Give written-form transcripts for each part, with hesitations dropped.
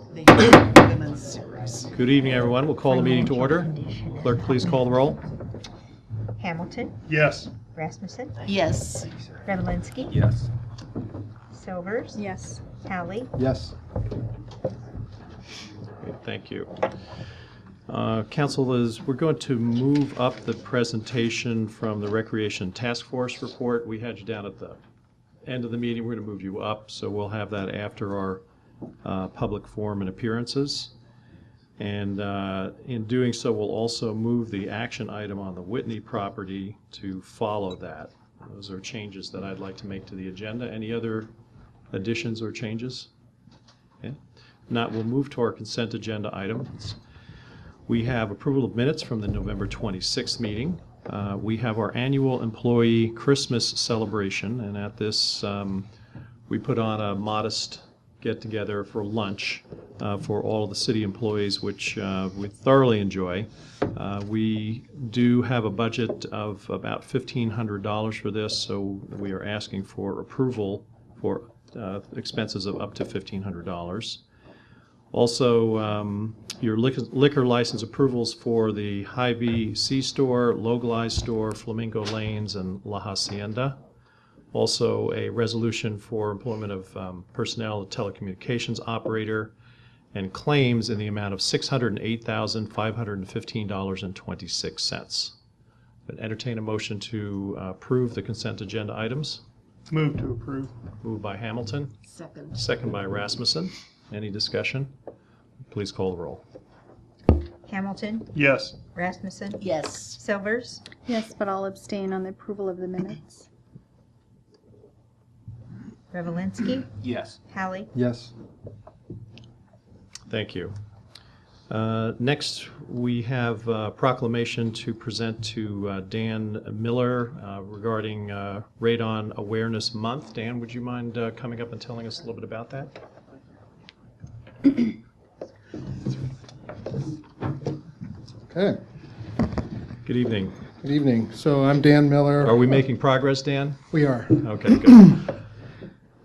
the women's series. Good evening, everyone. We'll call the meeting to order. Clerk, please call the roll. Hamilton, Yes. Rasmussen, Yes. Revelinsky, Yes. Silvers, Yes. Hallie, Yes. Okay, thank you. Council, we're going to move up the presentation from the Recreation Task Force report. We had you down at the end of the meeting. We're going to move you up, so we'll have that after our public forum and appearances. And in doing so, we'll also move the action item on the Whitney property to follow that. Those are changes that I'd like to make to the agenda. Any other additions or changes? Okay. If not, we'll move to our consent agenda items. We have approval of minutes from the November 26th meeting. We have our annual employee Christmas celebration, and at this we put on a modest get-together for lunch for all of the city employees, which we thoroughly enjoy. We do have a budget of about $1,500 for this, so we are asking for approval for expenses of up to $1,500. Also, your liquor license approvals for the Hy-Vee C-Store, Localized Store, Flamingo Lanes, and La Hacienda. Also, a resolution for employment of personnel, telecommunications operator, and claims in the amount of $608,515.26. But entertain a motion to approve the consent agenda items. Move to approve. Moved by Hamilton. Second. Second by Rasmussen. Any discussion? Please call the roll. Hamilton, Yes. Rasmussen, Yes. Silvers, Yes, but I'll abstain on the approval of the minutes. Revelinsky, Yes. Hallie, Yes. Thank you. Next, we have a proclamation to present to Dan Miller regarding Radon Awareness Month. Dan, would you mind coming up and telling us a little bit about that? Okay, Good evening. good evening. So I'm Dan Miller. Are we making progress, Dan? We are. Okay, good.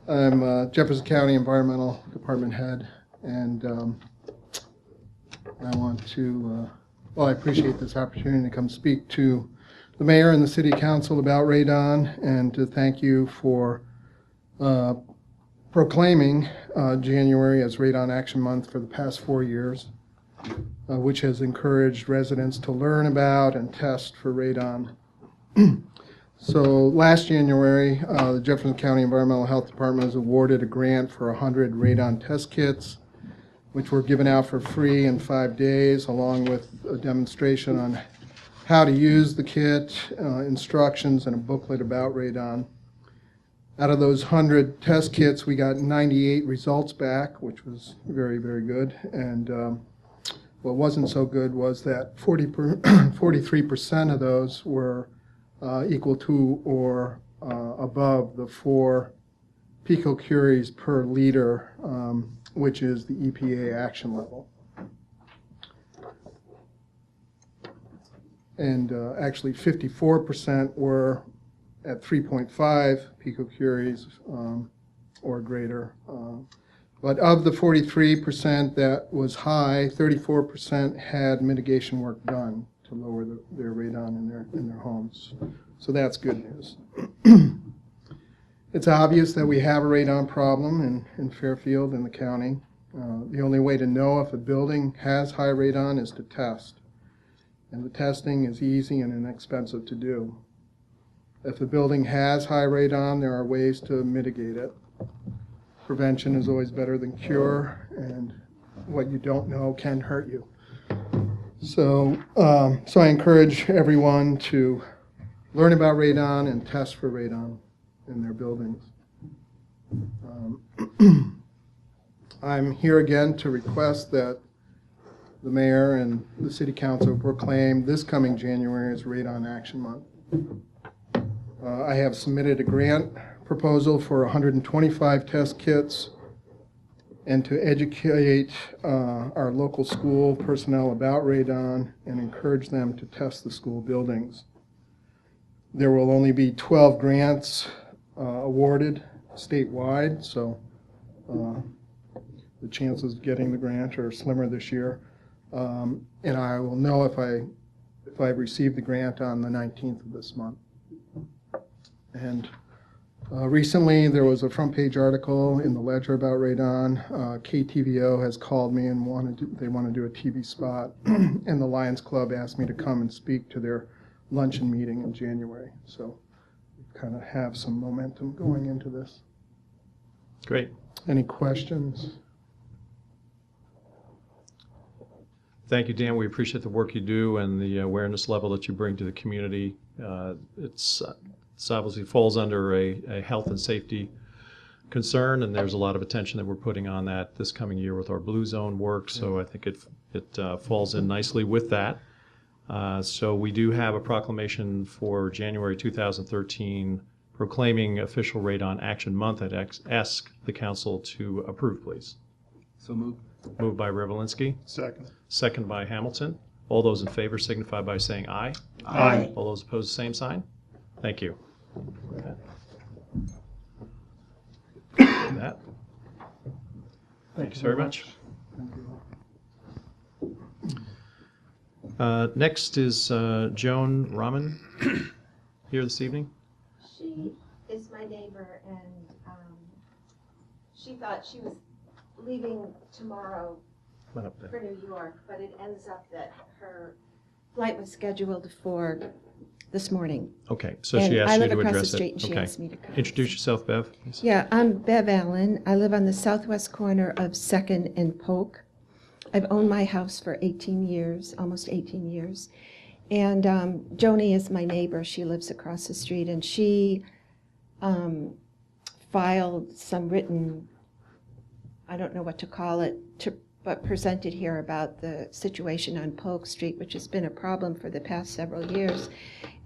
I'm Jefferson County Environmental Department Head, and I want to, I appreciate this opportunity to come speak to the mayor and the city council about radon, and to thank you for proclaiming January as Radon Action Month for the past 4 years, which has encouraged residents to learn about and test for radon. So last January, the Jefferson County Environmental Health Department was awarded a grant for 100 radon test kits, which were given out for free in 5 days, along with a demonstration on how to use the kit, instructions, and a booklet about radon. Out of those 100 test kits, we got 98 results back, which was very, very good. And what wasn't so good was that 43% of those were equal to or above the 4 picocuries per liter, which is the EPA action level. And actually 54% were at 3.5 picocuries or greater. But of the 43% that was high, 34% had mitigation work done to lower their radon in their homes. So that's good news. It's obvious that we have a radon problem in Fairfield and the county. The only way to know if a building has high radon is to test. And the testing is easy and inexpensive to do. If a building has high radon, there are ways to mitigate it. Prevention is always better than cure, and what you don't know can hurt you. So I encourage everyone to learn about radon and test for radon in their buildings. I'm here again to request that the mayor and the city council proclaim this coming January as Radon Action Month. I have submitted a grant proposal for 125 test kits and to educate our local school personnel about radon and encourage them to test the school buildings. There will only be 12 grants awarded statewide, so the chances of getting the grant are slimmer this year. And I will know if I've received the grant on the 19th of this month. And recently, there was a front page article in the Ledger about radon. KTVO has called me and they want to do a TV spot. And the Lions Club asked me to come and speak to their luncheon meeting in January. So we kind of have some momentum going into this. Great. Any questions? Thank you, Dan. We appreciate the work you do and the awareness level that you bring to the community. It's obviously falls under a health and safety concern, and there's a lot of attention that we're putting on that this coming year with our Blue Zone work. So I think it falls in nicely with that. So we do have a proclamation for January 2013 proclaiming official Radon Action Month. I'd ask the council to approve, please. So moved. Moved by Revelinsky. Second. Second by Hamilton. All those in favor signify by saying aye. Aye. All those opposed, same sign. Thank you. That. Thanks very much. Next is Joan Rahman here this evening. She is my neighbor, and she thought she was leaving tomorrow Come on up there. for New York, but it ends up that her flight was scheduled for this morning. Okay, so she asked I you live to across address the street, it. and she Okay. asked me to come. Introduce yourself, Bev. please. Yeah, I'm Bev Allen. I live on the southwest corner of 2nd and Polk. I've owned my house for 18 years, almost 18 years. And Joni is my neighbor. She lives across the street, and she filed some written, I don't know what to call it, but presented here about the situation on Polk Street, which has been a problem for the past several years.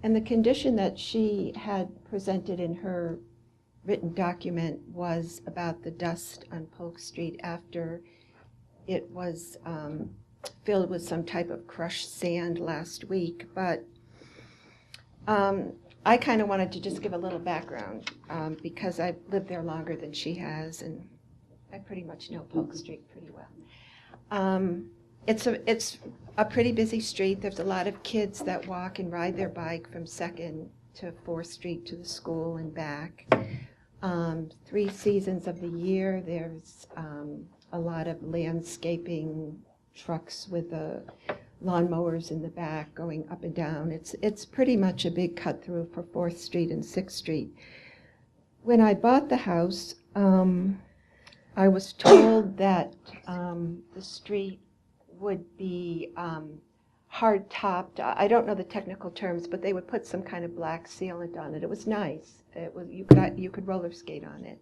And the condition that she had presented in her written document was about the dust on Polk Street after it was filled with some type of crushed sand last week. But I kind of wanted to just give a little background because I've lived there longer than she has, and I pretty much know Polk Street pretty well. It's a pretty busy street. There's a lot of kids that walk and ride their bike from 2nd to 4th Street to the school and back. 3 seasons of the year, there's a lot of landscaping trucks with lawnmowers in the back going up and down. It's pretty much a big cut through for 4th Street and 6th Street. When I bought the house, I was told that the street would be hard topped. I don't know the technical terms, but they would put some kind of black sealant on it. It was nice. It was you could roller skate on it,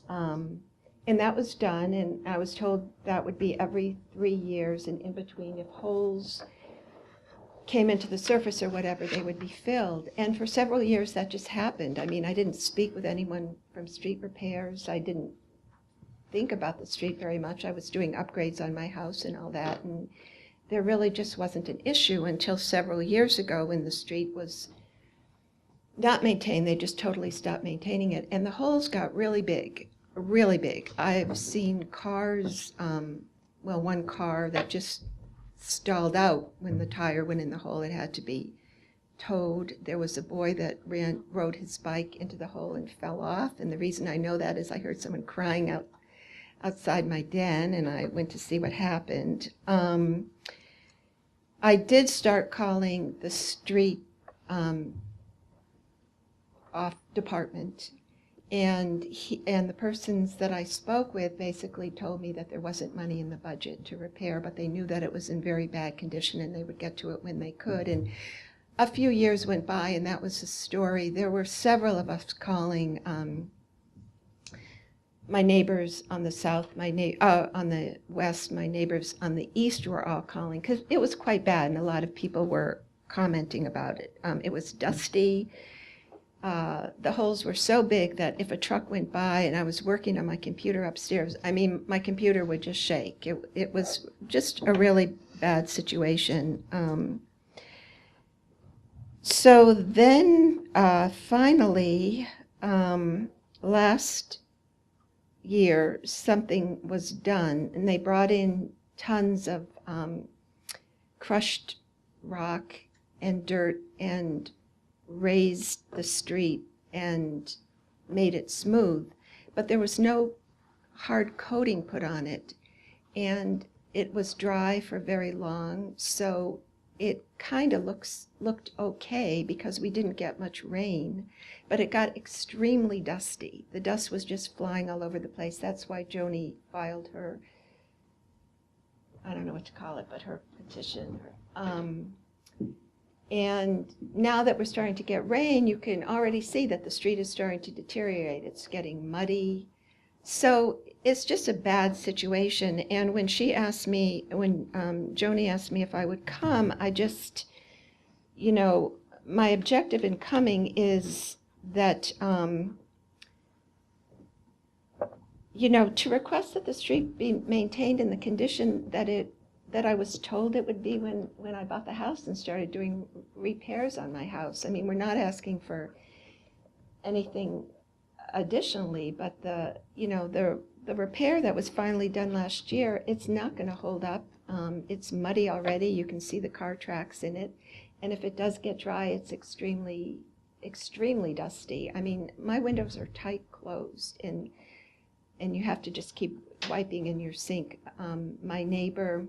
and that was done. And I was told that would be every 3 years, and in between, if holes came into the surface or whatever, they would be filled. And for several years, that just happened. I mean, I didn't speak with anyone from street repairs. I didn't think about the street very much. I was doing upgrades on my house and all that, and there really just wasn't an issue until several years ago when the street was not maintained. They just totally stopped maintaining it, and the holes got really big, really big. I've seen cars, one car that just stalled out when the tire went in the hole. It had to be towed. There was a boy that rode his bike into the hole and fell off, and the reason I know that is I heard someone crying outside my den, and I went to see what happened. I did start calling the street off department, and the persons that I spoke with basically told me that there wasn't money in the budget to repair, but they knew that it was in very bad condition and they would get to it when they could. And a few years went by, and that was the story. There were several of us calling my neighbors on the south, on the west, my neighbors on the east were all calling because it was quite bad, and a lot of people were commenting about it. It was dusty. The holes were so big that if a truck went by and I was working on my computer upstairs, I mean, my computer would just shake. It was just a really bad situation. So then, finally, last year, something was done, and they brought in tons of crushed rock and dirt and raised the street and made it smooth, but there was no hard coating put on it, and it was dry for very long, so it kind of looked okay because we didn't get much rain, but it got extremely dusty. The dust was just flying all over the place. That's why Joni filed her, I don't know what to call it, but her petition. And now that we're starting to get rain, you can already see that the street is starting to deteriorate. It's getting muddy. So it's just a bad situation. And when she asked me, when Joni asked me if I would come, I just, you know, my objective in coming is that, you know, to request that the street be maintained in the condition that I was told it would be when I bought the house and started doing repairs on my house. I mean, we're not asking for anything additionally, but the repair that was finally done last year, it's not going to hold up. It's muddy already. You can see the car tracks in it. And if it does get dry, it's extremely, extremely dusty. I mean, my windows are tight closed, and you have to just keep wiping in your sink. My neighbor,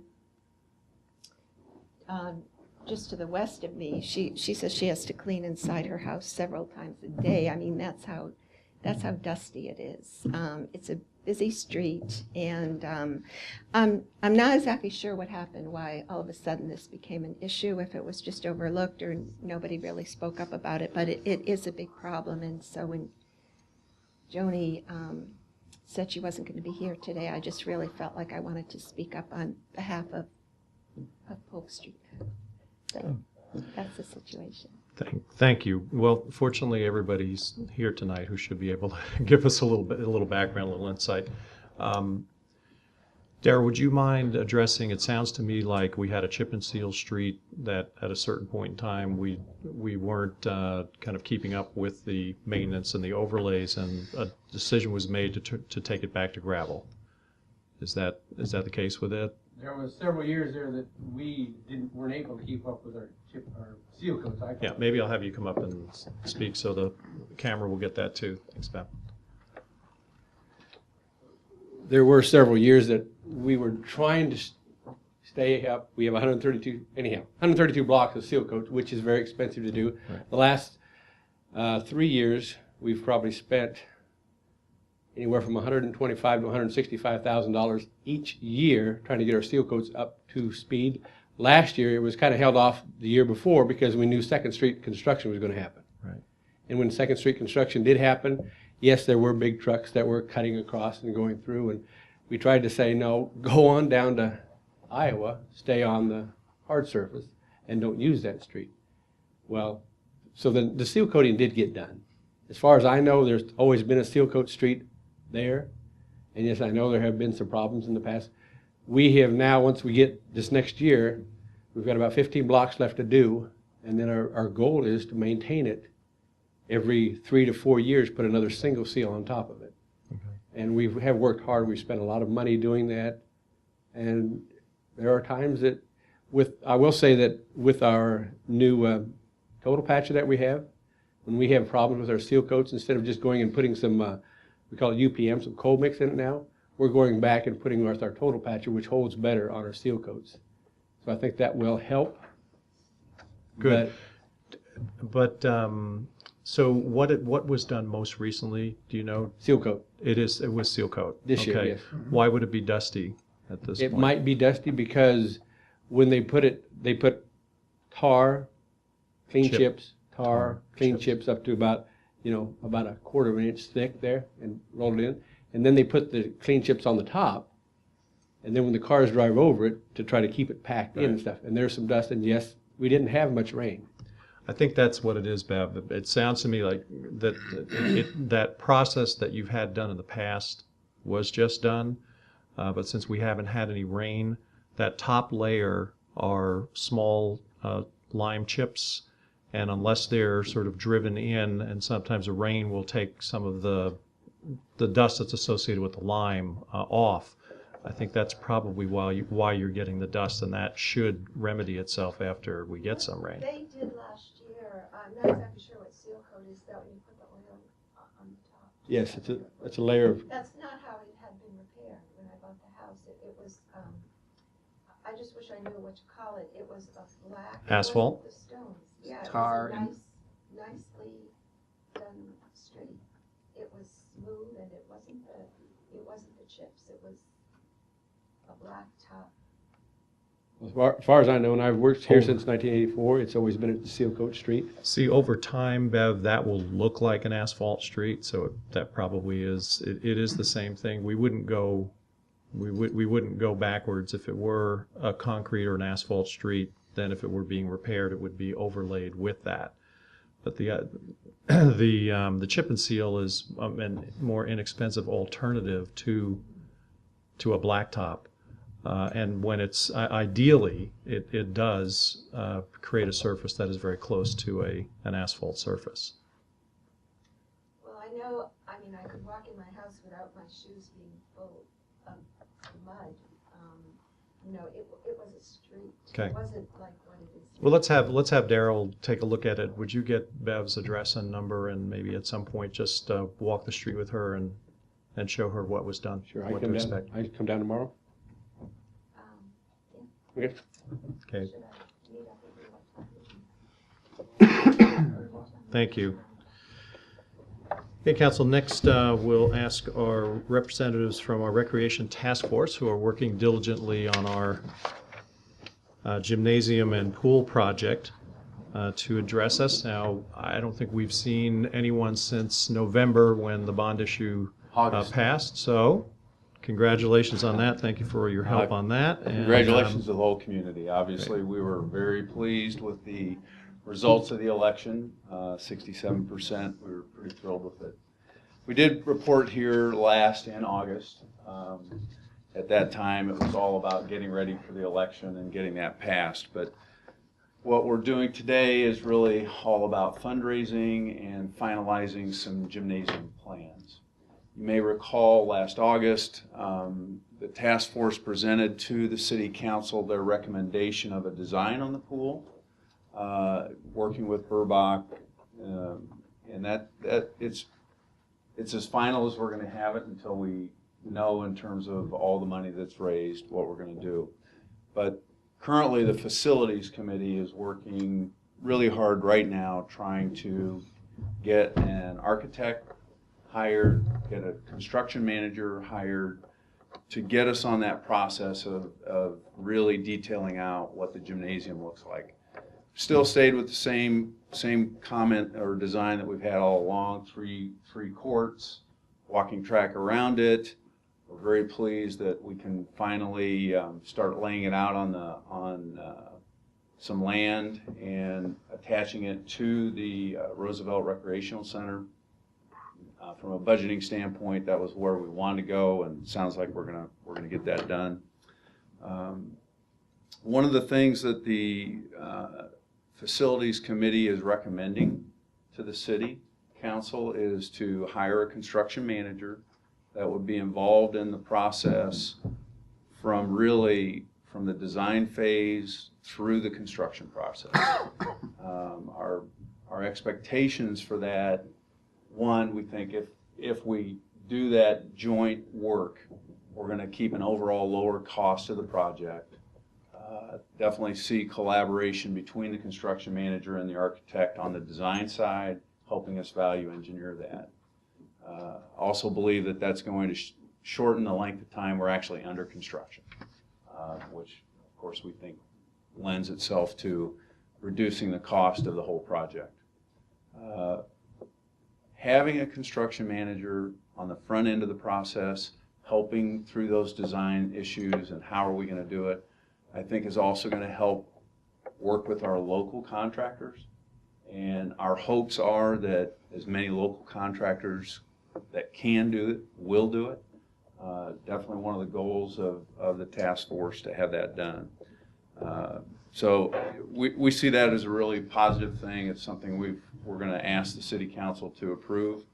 just to the west of me, she says she has to clean inside her house several times a day. I mean, that's how dusty it is. It's a busy street, and I'm not exactly sure what happened, why all of a sudden this became an issue, if it was just overlooked or nobody really spoke up about it, but it is a big problem. And so when Joni said she wasn't going to be here today, I just really felt like I wanted to speak up on behalf of Polk Street. So that's the situation. Thank you. Well, fortunately, everybody's here tonight who should be able to give us a little background, a little insight. Dara, would you mind addressing? It sounds to me like we had a chip and seal street that, at a certain point in time, we weren't kind of keeping up with the maintenance and the overlays, and a decision was made to take it back to gravel. Is that the case with it? There was several years there that we weren't able to keep up with our seal coats. Yeah, maybe I'll have you come up and speak so the camera will get that too. Thanks, Pat. There were several years that we were trying to stay up. We have 132 blocks of seal coats, which is very expensive to do. Right. The last 3 years, we've probably spent anywhere from $125,000 to $165,000 each year trying to get our seal coats up to speed. Last year, it was kind of held off the year before because we knew Second Street construction was going to happen. Right. And when Second Street construction did happen, yes, there were big trucks that were cutting across and going through, and we tried to say, no, go on down to Iowa, stay on the hard surface, and don't use that street. Well, so then the seal coating did get done. As far as I know, there's always been a seal coat street there, and yes, I know there have been some problems in the past. We have now, once we get this next year, we've got about 15 blocks left to do, and then our goal is to maintain it every 3 to 4 years, put another single seal on top of it. Okay. And we have worked hard. We've spent a lot of money doing that, and there are times that I will say that with our new total patcher that we have, when we have problems with our seal coats, instead of just going and putting some we call it UPM, some cold mix in it now, we're going back and putting with our total patcher, which holds better on our seal coats. So I think that will help. Good. But so what was done most recently? Do you know? Seal coat. It was seal coat. This year, yes. Why would it be dusty at this point? It might be dusty because when they put tar, clean chips, clean chips up to about a quarter of an inch thick there, and rolled it in. And then they put the clean chips on the top, and then when the cars drive over it, to try to keep it packed in and stuff. And there's some dust, and yes, we didn't have much rain. I think that's what it is, Bev. It sounds to me like that process that you've had done in the past was just done, but since we haven't had any rain, that top layer are small lime chips, and unless they're sort of driven in, and sometimes the rain will take some of the the dust that's associated with the lime off. I think that's probably why you're getting the dust, and that should remedy itself after we get some rain. They did last year, I'm not exactly sure what seal coat is, that when you put the oil on the top. Yes, it's a layer of, That's not how it had been repaired when I bought the house. It was, I just wish I knew what to call it. It was a black. Asphalt? It wasn't the stones. Yeah, Tar it and- was a nicely done street. It was smooth and it wasn't the chips. It was a black top. as far as I know, and I've worked here since 1984, it's always been a seal coat street. See, over time, Bev, that will look like an asphalt street, so that probably is, it is the same thing. We wouldn't go backwards if it were a concrete or an asphalt street. Then if it were being repaired, it would be overlaid with that. But the chip and seal is a more inexpensive alternative to a blacktop. And when it's, ideally, it does create a surface that is very close to an asphalt surface. Well, I know, I mean, I could walk in my house without my shoes being full of mud. You know, it was a street. Okay. It wasn't like what it is. Well, let's have Daryl take a look at it. Would you get Bev's address and number, and maybe at some point just walk the street with her and show her what was done, Sure, I what can to come down. expect? I can come down tomorrow. Okay. Okay, Should I meet up with you? thank you. Okay, Council, next we'll ask our representatives from our Recreation Task Force, who are working diligently on our gymnasium and pool project, to address us. Now, I don't think we've seen anyone since November when the bond issue passed, so congratulations on that. Thank you for your help on that. And, Congratulations to the whole community. Obviously, we were very pleased with the results of the election, 67%. We were pretty thrilled with it. We did report here last in August. At that time, it was all about getting ready for the election and getting that passed. But what we're doing today is really all about fundraising and finalizing some gymnasium plans. You may recall last August, the task force presented to the city council their recommendation of a design on the pool, working with Burbach, and that it's as final as we're going to have it until we know in terms of all the money that's raised what we're going to do. But currently the facilities committee is working really hard right now trying to get an architect hired, get a construction manager hired to get us on that process of really detailing out what the gymnasium looks like. Still stayed with the same comment or design that we've had all along, three courts, walking track around it. We're very pleased that we can finally start laying it out on some land and attaching it to the Roosevelt Recreational Center. From a budgeting standpoint, that was where we wanted to go, and it sounds like we're gonna get that done. One of the things that the Facilities Committee is recommending to the City Council is to hire a construction manager that would be involved in the process from the design phase through the construction process. Our expectations for that, one, we think if we do that joint work, we're going to keep an overall lower cost of the project. Definitely see collaboration between the construction manager and the architect on the design side, helping us value engineer that. Also believe that that's going to shorten the length of time we're actually under construction, which of course we think lends itself to reducing the cost of the whole project. Having a construction manager on the front end of the process, helping through those design issues and how are we going to do it, I think is also going to help work with our local contractors. And our hopes are that as many local contractors that can do it will do it. Definitely one of the goals of the task force to have that done. So we see that as a really positive thing. It's something we're going to ask the City Council to approve.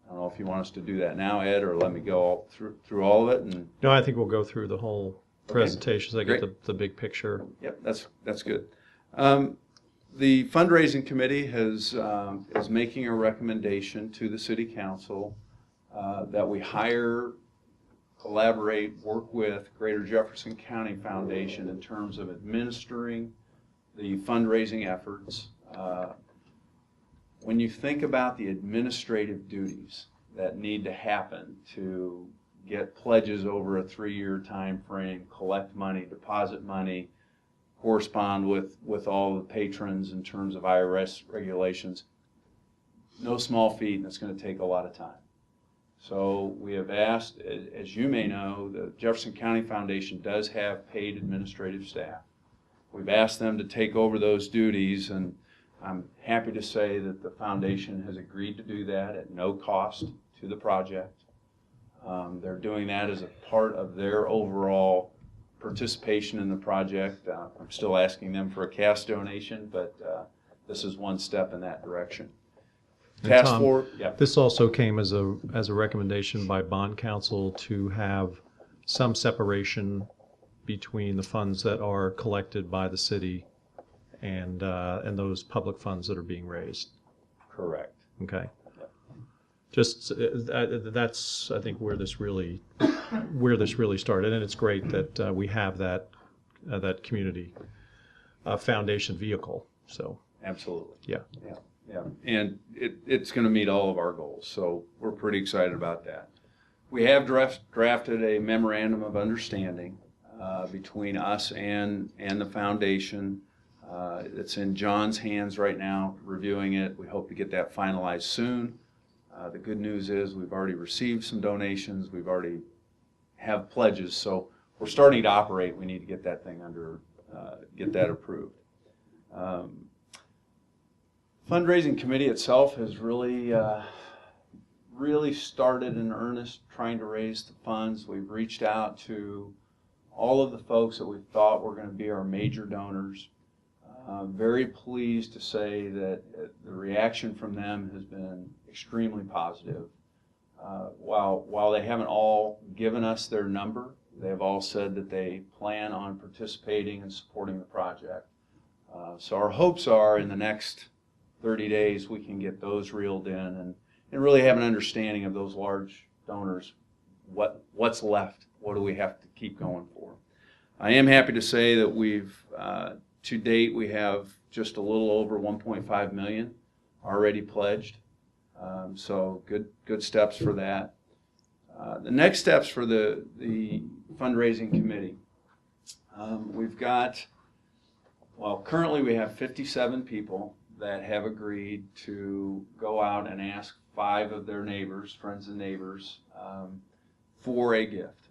I don't know if you want us to do that now, Ed, or let me go through all of it. And No, I think we'll go through the whole presentation so I get Great. the big picture. Yep, that's good. The fundraising committee is making a recommendation to the city council that we hire, collaborate, work with Greater Jefferson County Foundation in terms of administering the fundraising efforts. When you think about the administrative duties that need to happen to get pledges over a 3-year time frame, collect money, deposit money, correspond with all the patrons in terms of IRS regulations, no small feat, and it's going to take a lot of time. So we have asked, as you may know, the Jefferson County Foundation does have paid administrative staff. We've asked them to take over those duties, and I'm happy to say that the foundation has agreed to do that at no cost to the project. They're doing that as a part of their overall participation in the project. I'm still asking them for a cash donation, but this is one step in that direction. And Task Tom, force, yeah. This also came as a recommendation by bond counsel to have some separation between the funds that are collected by the city and those public funds that are being raised. Correct. Okay. Just that's I think where this really started, and it's great that we have that community foundation vehicle. So Absolutely. yeah. Yeah, and it's going to meet all of our goals, so we're pretty excited about that. We have drafted a memorandum of understanding between us and the foundation. It's in John's hands right now, reviewing it. We hope to get that finalized soon. The good news is we've already received some donations. We've already have pledges, so we're starting to operate. We need to get that thing get that approved. Fundraising committee itself has really started in earnest trying to raise the funds. We've reached out to all of the folks that we thought were going to be our major donors. Very pleased to say that the reaction from them has been extremely positive. While they haven't all given us their number, they have all said that they plan on participating and supporting the project. So our hopes are in the next 30 days we can get those reeled in and really have an understanding of those large donors, what's left, what do we have to keep going for. I am happy to say that we've, to date, we have just a little over 1.5 million already pledged, so good steps for that. The next steps for the fundraising committee, we've got, well, currently we have 57 people that have agreed to go out and ask 5 of their neighbors, friends and neighbors, for a gift.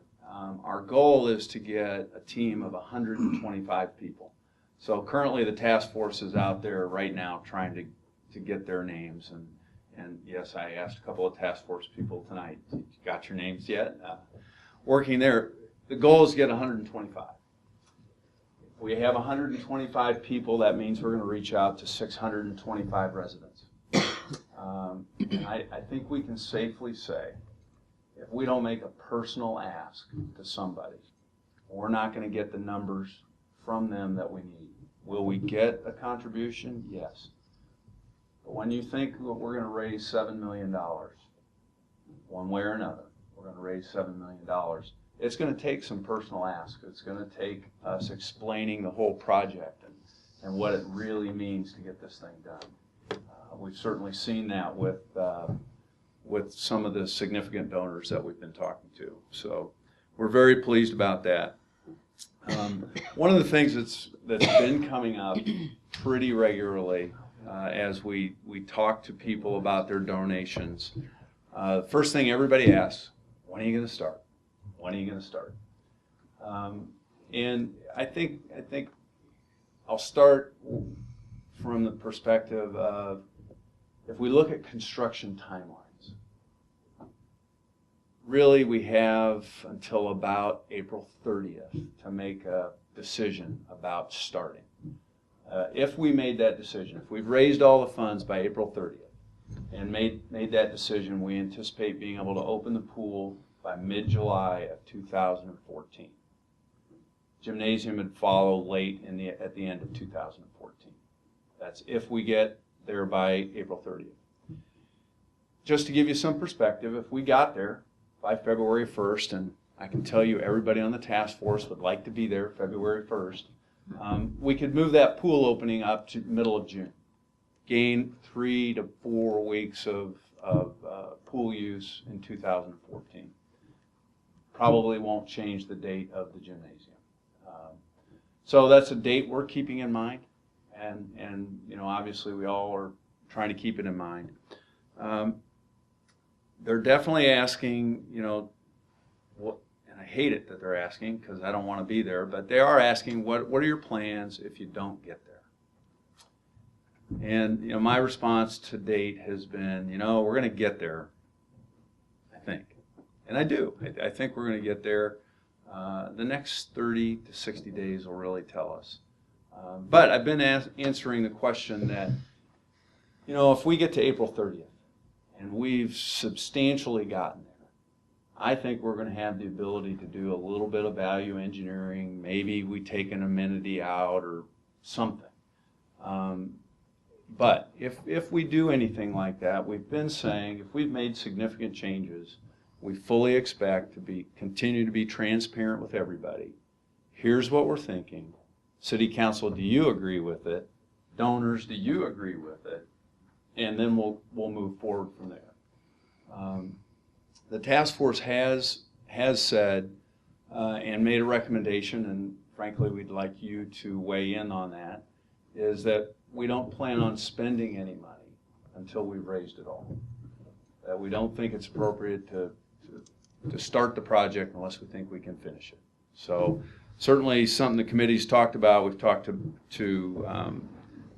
Our goal is to get a team of 125 people. So currently the task force is out there right now trying to get their names. And yes, I asked a couple of task force people tonight, you got your names yet? Working there, the goal is to get 125. We have 125 people, that means we're going to reach out to 625 residents. And I think we can safely say, if we don't make a personal ask to somebody, we're not going to get the numbers from them that we need. Will we get a contribution? Yes. But when you think that we're going to raise $7 million, one way or another, we're going to raise $7 million, it's going to take some personal ask. It's going to take us explaining the whole project and what it really means to get this thing done. We've certainly seen that with some of the significant donors that we've been talking to. So we're very pleased about that. One of the things that's been coming up pretty regularly as we talk to people about their donations, the first thing everybody asks, when are you going to start? When are you going to start? And I think I'll start from the perspective of, if we look at construction timelines, really we have until about April 30th to make a decision about starting. If we made that decision, if we've raised all the funds by April 30th, and made that decision. We anticipate being able to open the pool by mid-July of 2014. Gymnasium would follow late at the end of 2014. That's if we get there by April 30th. Just to give you some perspective, if we got there by February 1st, and I can tell you everybody on the task force would like to be there February 1st, we could move that pool opening up to middle of June. Gain 3 to 4 weeks of pool use in 2014. Probably won't change the date of the gymnasium. So that's a date we're keeping in mind, and you know, obviously we all are trying to keep it in mind. They're definitely asking, you know, what, and I hate it that they're asking because I don't want to be there, but they are asking, what are your plans if you don't get there? And you know, my response to date has been, you know, we're going to get there, I think, and I do. I think we're going to get there. The next 30 to 60 days will really tell us. But I've been answering the question that, you know, if we get to April 30th and we've substantially gotten there, I think we're going to have the ability to do a little bit of value engineering. Maybe we take an amenity out or something. But if we do anything like that, we've been saying if we've made significant changes, we fully expect to continue to be transparent with everybody. Here's what we're thinking. City Council, do you agree with it? Donors, do you agree with it? And then we'll move forward from there. The task force has said and made a recommendation, and frankly we'd like you to weigh in on that, is that we don't plan on spending any money until we've raised it all. That we don't think it's appropriate to start the project unless we think we can finish it. So certainly something the committee's talked about. We've talked to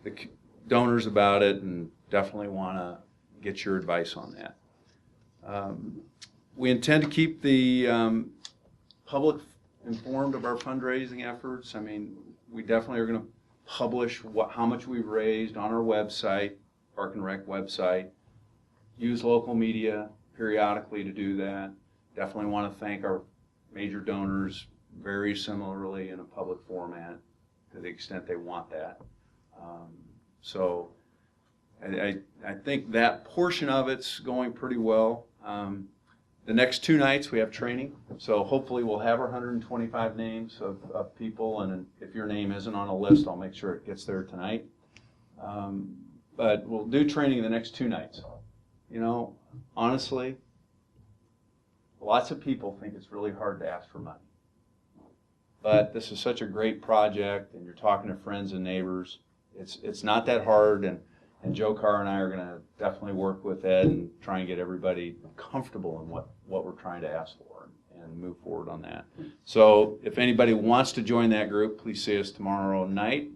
the donors about it and definitely want to get your advice on that. We intend to keep the public informed of our fundraising efforts. I mean, we definitely are going to publish how much we've raised on our website, Park and Rec website. Use local media periodically to do that. Definitely want to thank our major donors very similarly in a public format to the extent they want that. So I think that portion of it's going pretty well. The next 2 nights we have training, so hopefully we'll have our 125 names of people, and if your name isn't on a list, I'll make sure it gets there tonight. But we'll do training the next 2 nights. You know, honestly, lots of people think it's really hard to ask for money. But this is such a great project, and you're talking to friends and neighbors. It's not that hard, and Joe Carr and I are going to definitely work with Ed and try and get everybody comfortable in what we're trying to ask for and move forward on that. So if anybody wants to join that group, please see us tomorrow night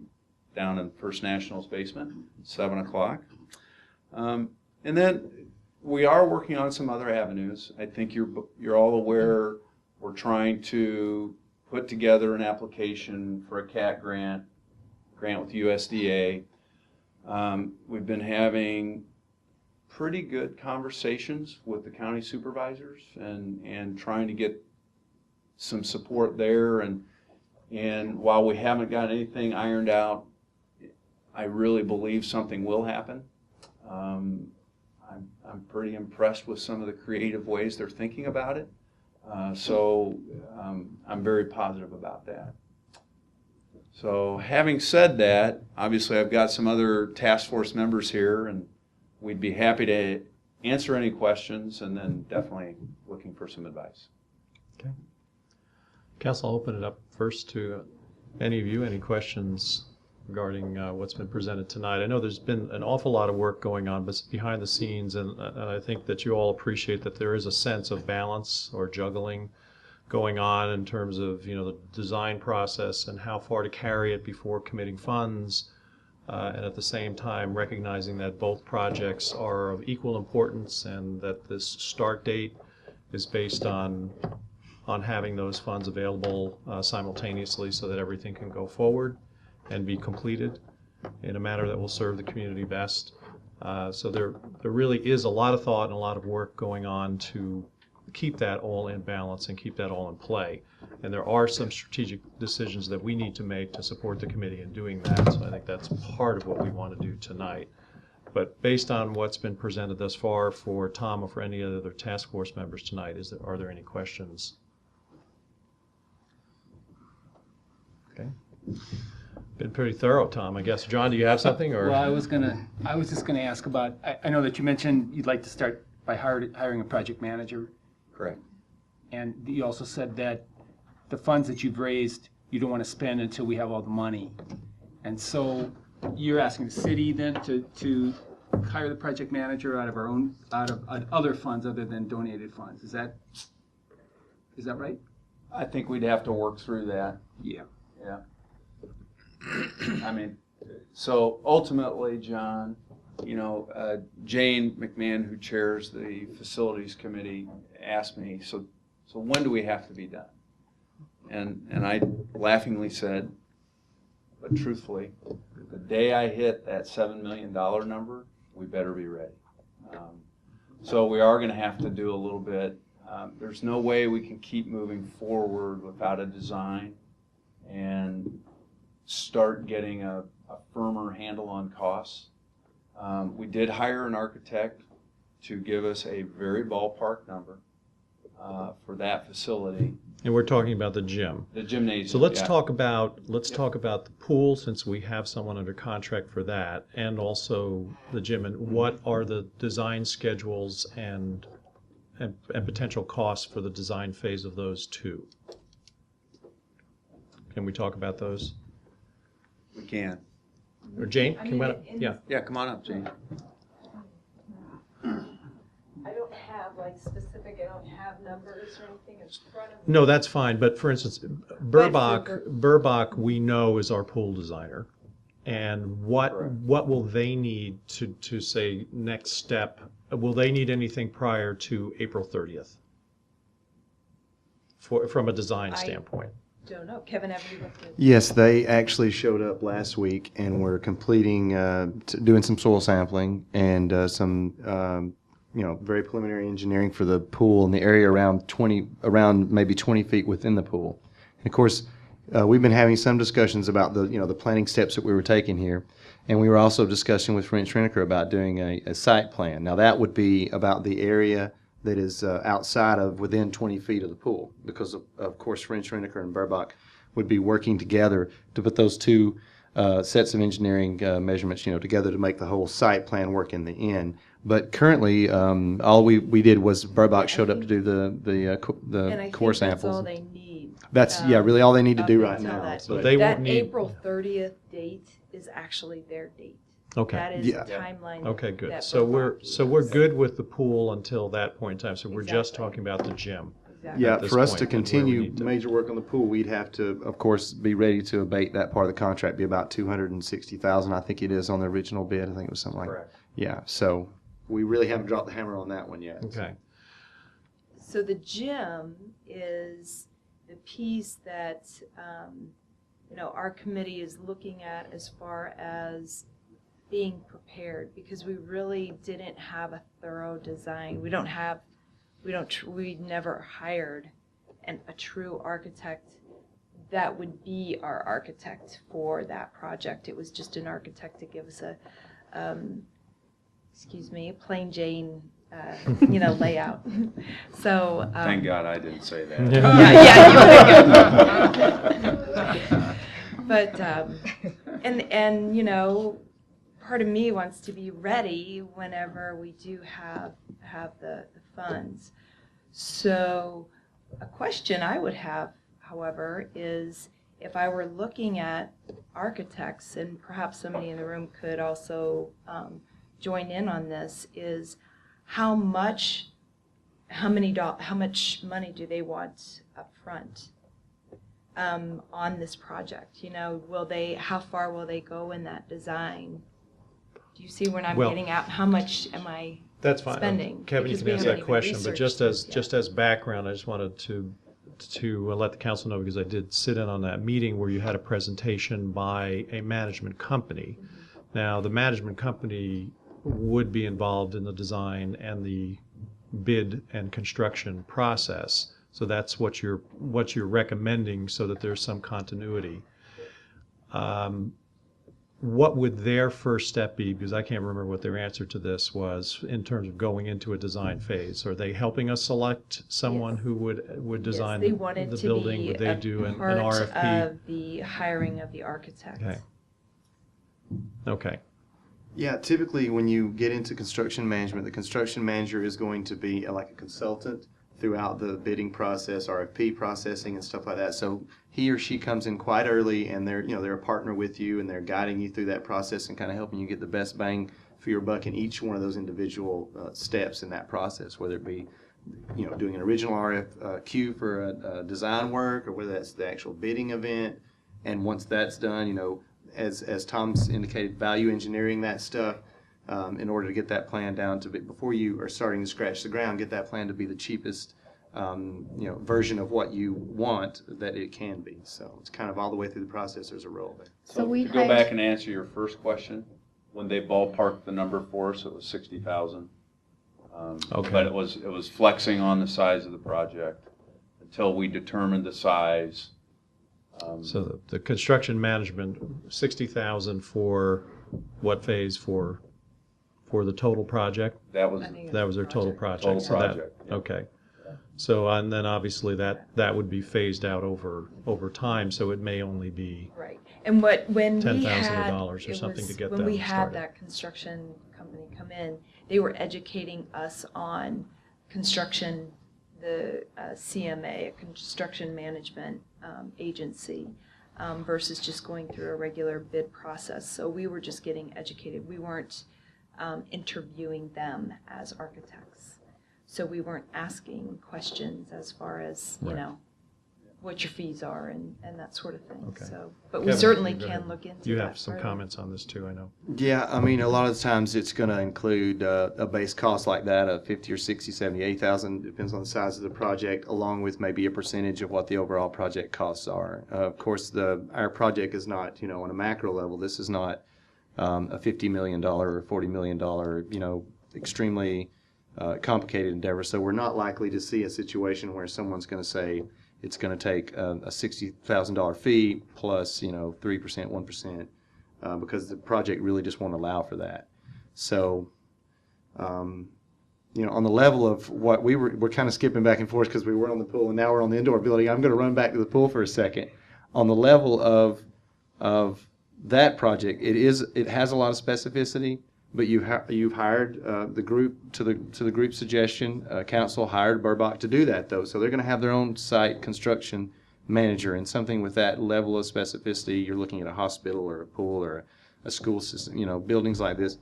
down in First National's basement, 7 o'clock. And then we are working on some other avenues. I think you're all aware we're trying to put together an application for a CAT grant with USDA. We've been having pretty good conversations with the county supervisors and trying to get some support there. And while we haven't got anything ironed out, I really believe something will happen. I'm pretty impressed with some of the creative ways they're thinking about it. So I'm very positive about that. So having said that, obviously I've got some other task force members here, and we'd be happy to answer any questions, and then definitely looking for some advice. Okay. Council, I'll open it up first to any of you. Any questions regarding what's been presented tonight? I know there's been an awful lot of work going on behind the scenes, and I think that you all appreciate that there is a sense of balance or juggling going on in terms of, you know, the design process and how far to carry it before committing funds, and at the same time recognizing that both projects are of equal importance and that this start date is based on having those funds available simultaneously so that everything can go forward and be completed in a manner that will serve the community best. So there really is a lot of thought and a lot of work going on to keep that all in balance and keep that all in play. And there are some strategic decisions that we need to make to support the committee in doing that. So I think that's part of what we want to do tonight. But based on what's been presented thus far for Tom or for any other task force members tonight, are there any questions? Okay. Been pretty thorough, Tom, I guess. John, do you have something? Or Well, I was just gonna ask about, I know that you mentioned you'd like to start by hiring a project manager, Correct. and you also said that the funds that you've raised, you don't want to spend until we have all the money. And so you're asking the city then to hire the project manager out of other funds other than donated funds. Is that right? I think we'd have to work through that. Yeah. Yeah. I mean, so ultimately, John, Jane McMahon, who chairs the facilities committee, asked me, so when do we have to be done? And I laughingly said, but truthfully, the day I hit that $7 million number, we better be ready. So we are going to have to do a little bit. There's no way we can keep moving forward without a design and start getting a firmer handle on costs. We did hire an architect to give us a very ballpark number for that facility. And we're talking about the gym. The gymnasium. So let's yeah. talk about the pool, since we have someone under contract for that, and also the gym. And what are the design schedules and potential costs for the design phase of those two? Can we talk about those? We can. Or Jane, can we? Yeah. Yeah, come on up, Jane. I don't have I don't have numbers or anything in front of me. No, that's fine. But for instance, Burbach, we know is our pool designer. And what will they need to say next step? Will they need anything prior to April 30th? From a design standpoint? Don't know. Kevin, have you looked at? Yes, they actually showed up last week and were completing, doing some soil sampling and some, very preliminary engineering for the pool in the area around maybe 20 feet within the pool. And of course, we've been having some discussions about the planning steps that we were taking here, and we were also discussing with French Reniker about doing a site plan. Now that would be about the area that is outside of within 20 feet of the pool, because of course French Reniker and Burbach would be working together to put those two sets of engineering measurements together to make the whole site plan work in the end. But currently, all we did was Burbach showed up to do the core samples. That's all they need. That's really all they need to do right until now. that- So they that won't need. April 30th date is actually their date. Okay. That is Yeah. the timeline. Okay, good. that So we're Burbach good with the pool until that point in time. So we're just Exactly. talking about the gym. Exactly. Yeah, at this for us to point, and where we continue need to- major work on the pool, we'd have to, of course, be ready to abate that part of the contract, be about $260,000, I think it is on the original bid. I think it was something like that. Correct. Yeah, so we really haven't dropped the hammer on that one yet. Okay. So the gym is the piece that, our committee is looking at as far as being prepared, because we really didn't have a thorough design. We never hired a true architect that would be our architect for that project. It was just an architect to give us a plain Jane, layout. So. Thank God I didn't say that. Yeah. But, part of me wants to be ready whenever we do have the funds. So a question I would have, however, is if I were looking at architects, and perhaps somebody in the room could also join in on this, is how much money do they want up front on this project? How far will they go in that design? Do you see where I'm getting at? How much am I That's fine. spending? Kevin, you Because can we answer haven't that even question, but researched just as background, I just wanted to let the council know, because I did sit in on that meeting where you had a presentation by a management company. Now, the management company would be involved in the design and the bid and construction process. So that's what you're recommending, so that there's some continuity. What would their first step be? Because I can't remember what their answer to this was in terms of going into a design phase. Are they helping us select someone who would design Yes, they wanted the to building? be Would they a do an part RFP? of the hiring of the architect. Okay. Okay. Yeah, typically when you get into construction management, the construction manager is going to be like a consultant throughout the bidding process, RFP processing and stuff like that. So he or she comes in quite early, and they're a partner with you, and they're guiding you through that process and kind of helping you get the best bang for your buck in each one of those individual steps in that process, whether it be doing an original RFQ for a design work, or whether that's the actual bidding event. And once that's done, as Tom's indicated, value engineering that stuff in order to get that plan down to be, before you are starting to scratch the ground, get that plan to be the cheapest version of what you want that it can be. So it's kind of all the way through the process. There's a role there. So we to go back and answer your first question, when they ballparked the number for us, it was 60,000. Okay. But it was flexing on the size of the project until we determined the size. So the construction management, 60,000 for what phase? For the total project? That was I think That was their total project. total So that- project. Yeah. Okay. So, and then obviously that would be phased out over time, so it may only be, Right. And when we $10,000 had, or it something was- to get when them we had started. that construction company come in, they were educating us on construction, the CMA, a construction management agency, versus just going through a regular bid process. So we were just getting educated. We weren't interviewing them as architects. So we weren't asking questions as far as, Right. what your fees are and that sort of thing. Okay. So, but we Kevin, certainly you can look into that. you have some further. comments on this too, I know. Yeah, I mean, a lot of the times it's going to include a base cost like that of 50 or 60, 70, 8,000, depends on the size of the project, along with maybe a percentage of what the overall project costs are. Of course, our project is not, on a macro level, this is not a $50 million or $40 million, extremely complicated endeavor. So we're not likely to see a situation where someone's going to say it's going to take a $60,000 fee plus, 3%, 1%, because the project really just won't allow for that. So, on the level of what we're kind of skipping back and forth because we were on the pool and now we're on the indoor building. I'm going to run back to the pool for a second. On the level of that project, it has a lot of specificity. But you've hired the group to the group suggestion. Council hired Burbach to do that, though, so they're going to have their own site construction manager, and something with that level of specificity. You're looking at a hospital or a pool or a school system, buildings like this.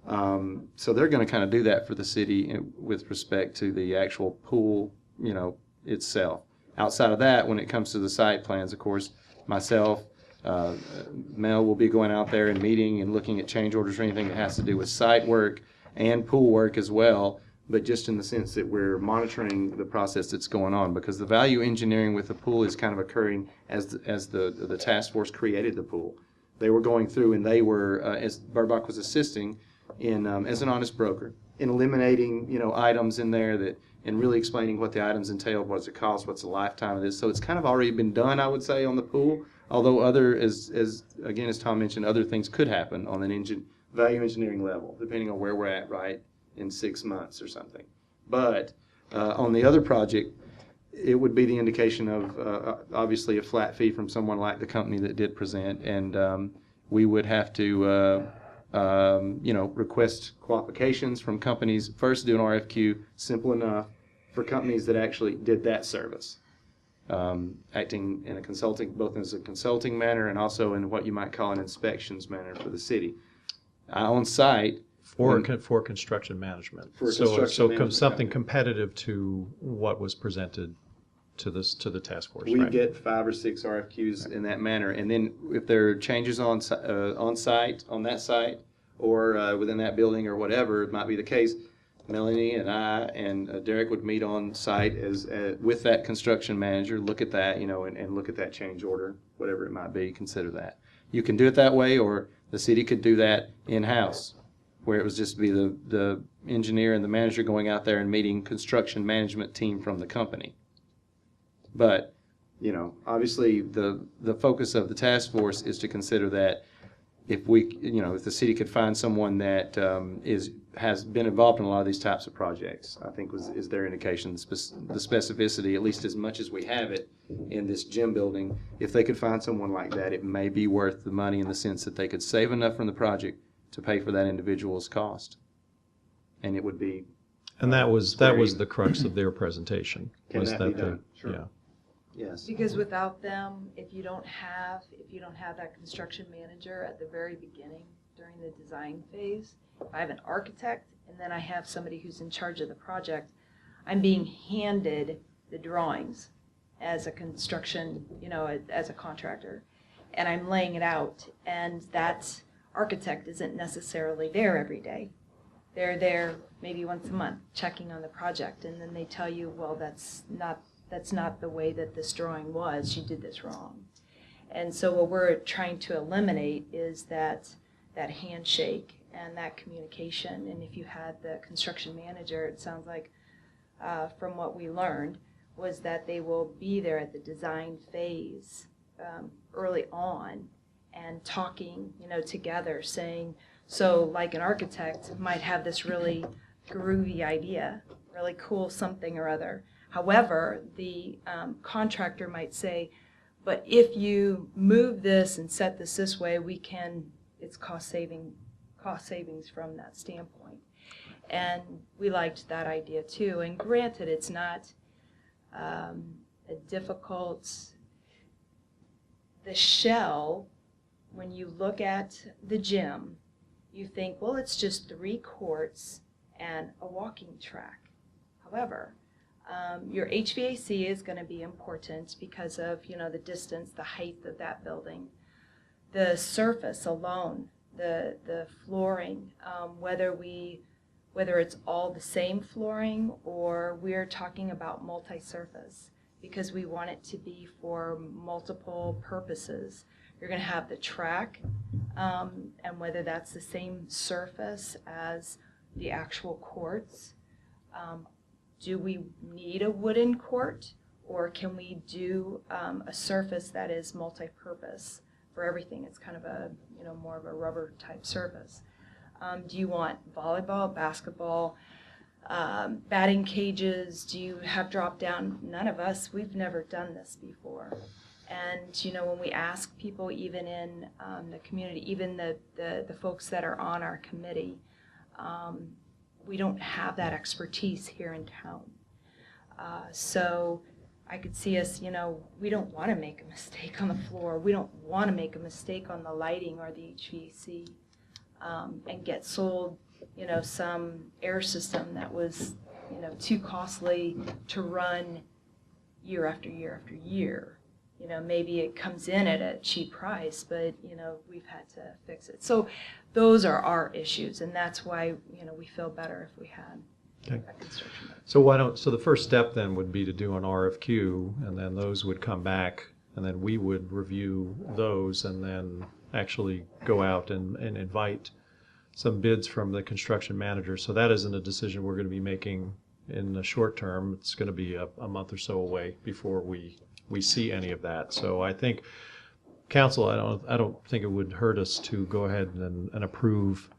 So they're going to kind of do that for the city with respect to the actual pool, itself. Outside of that, when it comes to the site plans, of course, myself. Mel will be going out there and meeting and looking at change orders or anything that has to do with site work and pool work as well, but just in the sense that we're monitoring the process that's going on, because the value engineering with the pool is kind of occurring as the task force created the pool. They were going through and they were, as Burbach was assisting in, as an honest broker, in eliminating, items in there that, and really explaining what the items entailed, what's it cost, what's the lifetime of this. So it's kind of already been done, I would say, on the pool. Although as Tom mentioned, other things could happen on an value engineering level, depending on where we're at, right, in 6 months or something. But on the other project, it would be the indication of obviously a flat fee from someone like the company that did present, and we would have to request qualifications from companies. First, do an RFQ, simple enough for companies that actually did that service. Acting in both as a consulting manner and also in what you might call an inspections manner for the city. On site. For construction management. For So construction management something company. competitive to what was presented to the task force, We right? get 5 or 6 RFQs in that manner, and then if there are changes on site, on that site, or within that building or whatever, it might be the case, Melanie and I and Derek would meet on site with that construction manager, look at that, and look at that change order, whatever it might be, consider that. You can do it that way, or the city could do that in-house. where it was just be the engineer and the manager going out there and meeting construction management team from the company. But, you know, obviously the focus of the task force is to consider that if we, you know, if the city could find someone that has been involved in a lot of these types of projects, I think is their indication, the specificity, at least as much as we have it in this gym building, if they could find someone like that, it may be worth the money in the sense that they could save enough from the project to pay for that individual's cost. And it would be. And that was the crux of their presentation. Can was that be done? Sure. Yeah. Yes. Because without them, if you don't have that construction manager at the very beginning during the design phase, if I have an architect and then I have somebody who's in charge of the project, I'm being handed the drawings as a construction, you know, as a contractor, and I'm laying it out, and that architect isn't necessarily there every day. They're there maybe once a month checking on the project, and then they tell you, well, that's not the way that this drawing was, you did this wrong. And so what we're trying to eliminate is that handshake and that communication. And if you had the construction manager, it sounds like from what we learned was that they will be there at the design phase early on and talking, you know, together, saying, so like an architect might have this really groovy idea, really cool something or other. However, the contractor might say, but if you move this and set this way, it's cost savings from that standpoint. And we liked that idea too. And granted, it's not a difficult, the shell, when you look at the gym, you think, well, it's just 3 courts and a walking track. However, your HVAC is going to be important because of, you know, the distance, the height of that building. The surface alone, the flooring, whether it's all the same flooring or we're talking about multi-surface because we want it to be for multiple purposes. You're going to have the track, and whether that's the same surface as the actual courts. Do we need a wooden court, or can we do a surface that is multi-purpose for everything? It's kind of a, you know, more of a rubber type surface. Do you want volleyball, basketball, batting cages? Do you have drop down? None of us, we've never done this before. And, you know, when we ask people, even in the community, even the folks that are on our committee, we don't have that expertise here in town. So I could see us, you know, we don't want to make a mistake on the floor. We don't want to make a mistake on the lighting or the HVAC and get sold, you know, some air system that was, you know, too costly to run year after year after year. You know, maybe it comes in at a cheap price, but, you know, we've had to fix it. So those are our issues, and that's why, you know, we feel better if we had a construction. So the first step then would be to do an RFQ, and then those would come back, and then we would review those and then actually go out and invite some bids from the construction manager. So that isn't a decision we're going to be making in the short term. It's going to be a month or so away before we see any of that. So I think, council, I don't think it would hurt us to go ahead and approve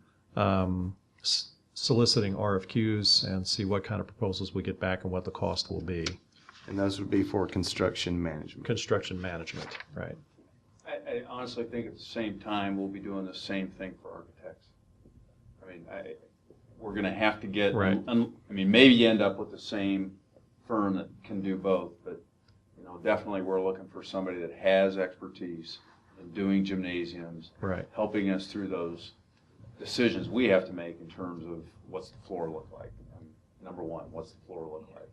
soliciting RFQs and see what kind of proposals we get back and what the cost will be. And those would be for construction management. Construction management, right. I honestly think at the same time, we'll be doing the same thing for architects. I mean, we're going to have to get, right. I mean, maybe you end up with the same firm that can do both, but definitely we're looking for somebody that has expertise in doing gymnasiums, right, helping us through those decisions we have to make in terms of what's the floor look like. Number one, what's the floor look like?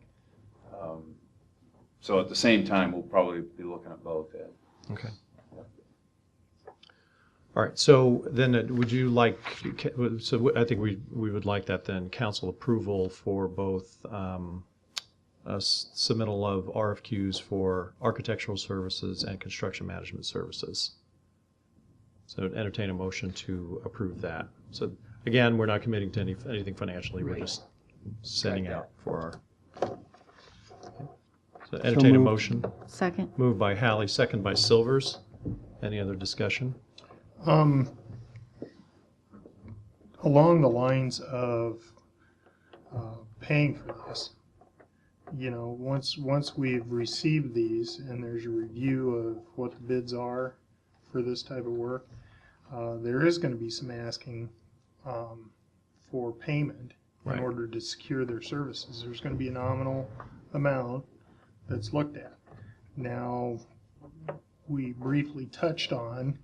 So at the same time, we'll probably be looking at both. Okay. All right, so then would you like, so I think we would like that then, council approval for both a submittal of RFQs for architectural services and construction management services. So entertain a motion to approve that. So again, we're not committing to anything financially. We're just sending out for our. So entertain a moved. motion. Second. Moved by Hallie, second by Silvers. Any other discussion? Along the lines of paying for this, once we've received these and there's a review of what the bids are for this type of work, there is going to be some asking for payment in order to secure their services. There's going to be a nominal amount that's looked at. Now, we briefly touched on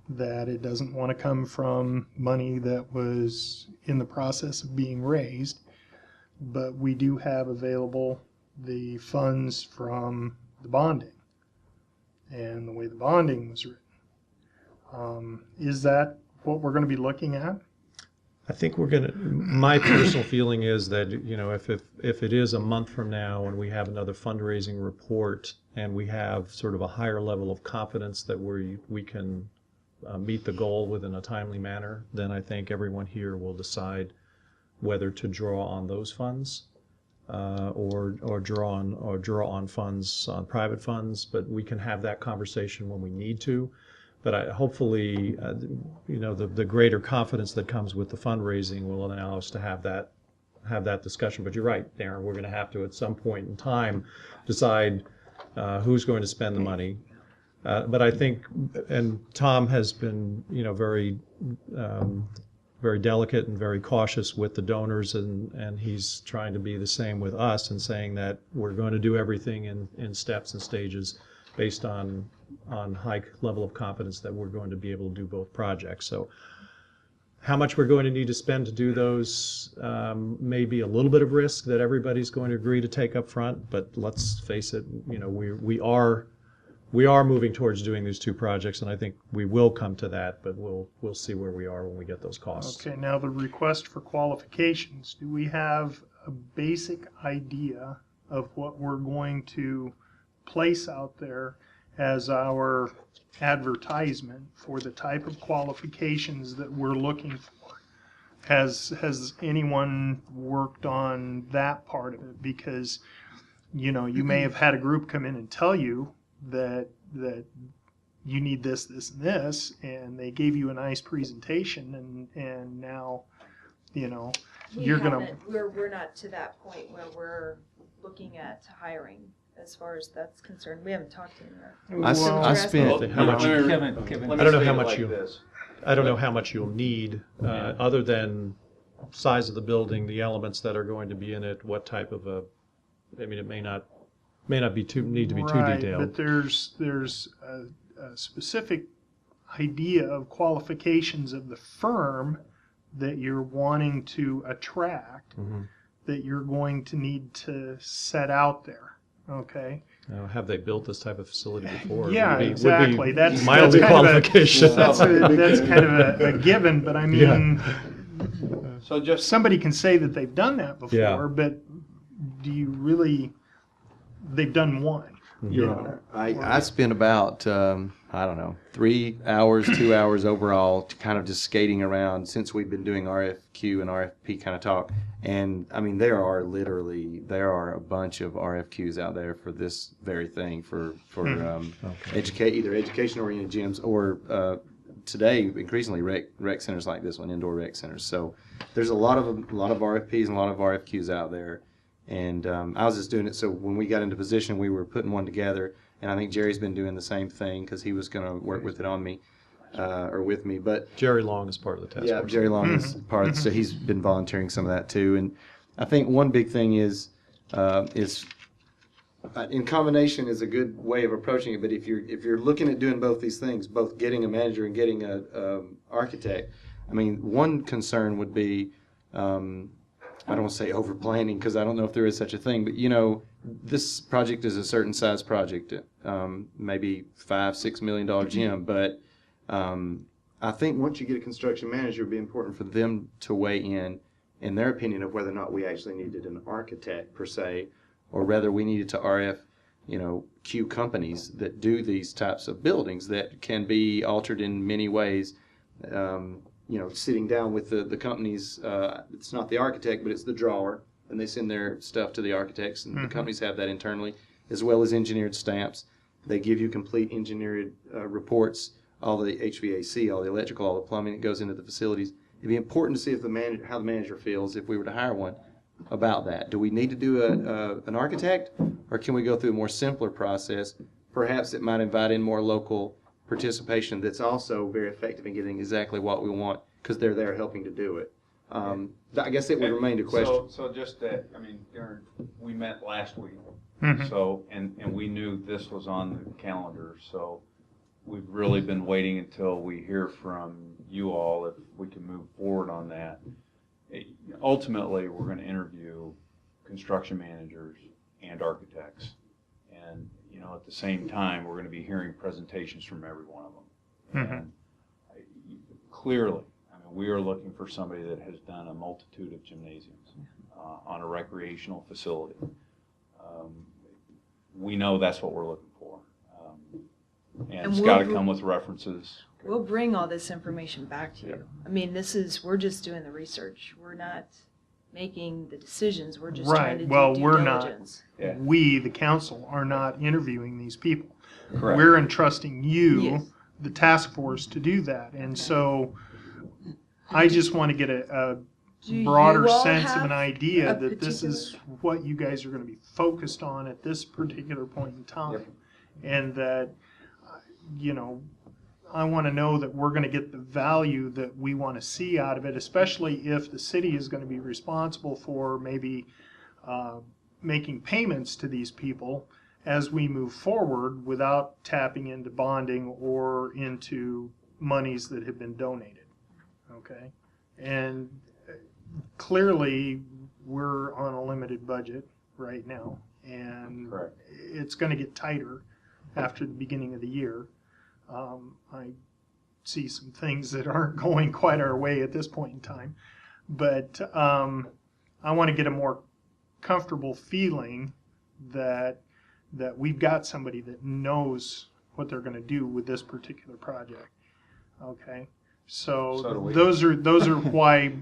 that it doesn't want to come from money that was in the process of being raised, but we do have available the funds from the bonding and the way the bonding was written. Is that what we're going to be looking at? I think we're going to, my personal feeling is that, if it is a month from now and we have another fundraising report and we have sort of a higher level of confidence that we can meet the goal within a timely manner, then I think everyone here will decide whether to draw on those funds or draw on funds, on private funds. But we can have that conversation when we need to. But hopefully, the greater confidence that comes with the fundraising will allow us to have that discussion. But you're right, Darren. We're going to have to, at some point in time, decide who's going to spend the money. But I think, and Tom has been, very, very delicate and very cautious with the donors, and he's trying to be the same with us and saying that we're going to do everything in steps and stages based on high level of confidence that we're going to be able to do both projects. So how much we're going to need to spend to do those may be a little bit of risk that everybody's going to agree to take up front, but let's face it, we are moving towards doing these two projects, and I think we will come to that, but we'll see where we are when we get those costs. Okay, now the request for qualifications. Do we have a basic idea of what we're going to place out there as our advertisement for the type of qualifications that we're looking for? Has anyone worked on that part of it? Because, you may have had a group come in and tell you that you need this, this, and this, and they gave you a nice presentation, and now, you're gonna. We're not to that point where we're looking at hiring. As far as that's concerned, we haven't talked to him. I spent. Kevin, I don't know how much I don't know how much you'll need, other than size of the building, the elements that are going to be in it, what type of it may not need to be too detailed. But there's a specific idea of qualifications of the firm that you're wanting to attract, that you're going to need to set out there. Okay. Have they built this type of facility before? Yeah, exactly. That's mildly qualification. That's kind of a given, but I mean, So just somebody can say that they've done that before, Yeah. but do you really? They've done one. I spent about 3 hours, 2 hours overall, kind of just skating around since we've been doing RFQ and RFP kind of talk. And I mean, there are a bunch of RFQs out there for this very thing, for either education-oriented gyms or today increasingly rec centers like this one, indoor rec centers. So there's a lot of RFPs and a lot of RFQs out there. And I was just doing it so when we got into position, we were putting one together. And I think Jerry's been doing the same thing because he was going to work with it on me, or with me. But Jerry Long is part of the task force. Jerry Long is part of it, so he's been volunteering some of that too. And I think one big thing is in combination is a good way of approaching it. But if you're looking at doing both these things, both getting a manager and getting a architect, I mean, one concern would be. I don't want to say over planning because I don't know if there is such a thing, but this project is a certain size project, maybe $5-6 million gym. But I think once you get a construction manager, it would be important for them to weigh in their opinion of whether or not we actually needed an architect per se, or whether we needed to RFQ companies that do these types of buildings that can be altered in many ways. sitting down with the companies. It's not the architect, but it's the drawer, and they send their stuff to the architects, and the companies have that internally, as well as engineered stamps. They give you complete engineered reports, all the HVAC, all the electrical, all the plumbing that goes into the facilities. It'd be important to see if how the manager feels if we were to hire one about that. Do we need to do an architect, or can we go through a more simpler process? Perhaps it might invite in more local participation that's also very effective in getting exactly what we want because they're there helping to do it. I guess it would remain a question. So just that, Darren, we met last week, Mhm. so, and we knew this was on the calendar, so we've really been waiting until we hear from you all if we can move forward on that. Ultimately, we're going to interview construction managers and architects, and at the same time, we're going to be hearing presentations from every one of them. Mhm. And clearly, we are looking for somebody that has done a multitude of gymnasiums on a recreational facility. We know that's what we're looking for. And it's got to come with references. We'll bring all this information back to you. We're just doing the research. We're not making the decisions. We're just trying to do Well, due we're not. diligence. Yeah. We, the council, are not interviewing these people. Correct. We're entrusting you, Yes. the task force, to do that. And so I just want to get a Do broader you all sense of have an idea a that this is what you guys are going to be focused on at this particular point in time. Yep. And that, I want to know that we're going to get the value that we want to see out of it, especially if the city is going to be responsible for maybe making payments to these people as we move forward without tapping into bonding or into monies that have been donated. Okay? And clearly, we're on a limited budget right now, and Correct. it's going to get tighter after the beginning of the year. I see some things that aren't going quite our way at this point in time, but I want to get a more comfortable feeling that we've got somebody that knows what they're going to do with this particular project. Okay, So do so we. those are why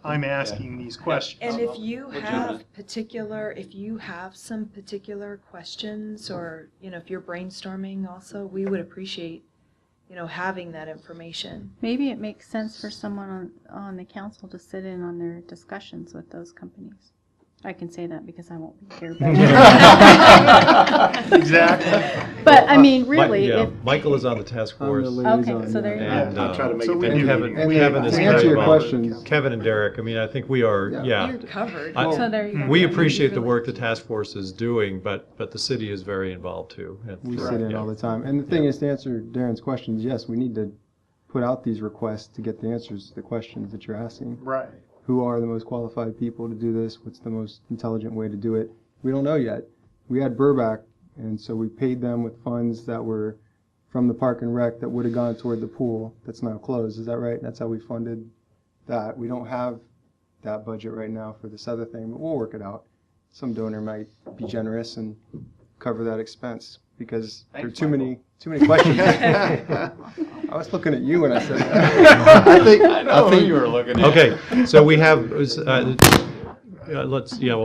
I'm asking these questions. And if you Legitimate. have some particular questions, or, if you're brainstorming also, we would appreciate, having that information. Maybe it makes sense for someone on the council to sit in on their discussions with those companies. I can say that because I won't be here. Exactly. But I mean, really, Michael is on the task force. okay, so there you go. And, I'll try to make So it we better. do Kevin, need- Kevin is to very answer your involved. questions. Kevin and Derek, I think we are, You're covered. So there you go. we appreciate the work the task force is doing, but the city is very involved too. And, We sit in yeah. all the time. And the thing is, to answer Darren's questions, yes, we need to put out these requests to get the answers to the questions that you're asking. Right. Who are the most qualified people to do this? What's the most intelligent way to do it? We don't know yet. We had Burback, and so we paid them with funds that were from the Park and Rec that would have gone toward the pool that's now closed. Is that right? That's how we funded that. We don't have that budget right now for this other thing, but we'll work it out. Some donor might be generous and cover that expense because there are too many questions. I was looking at you when I said that. I think you were looking at. Okay, so we have, we'll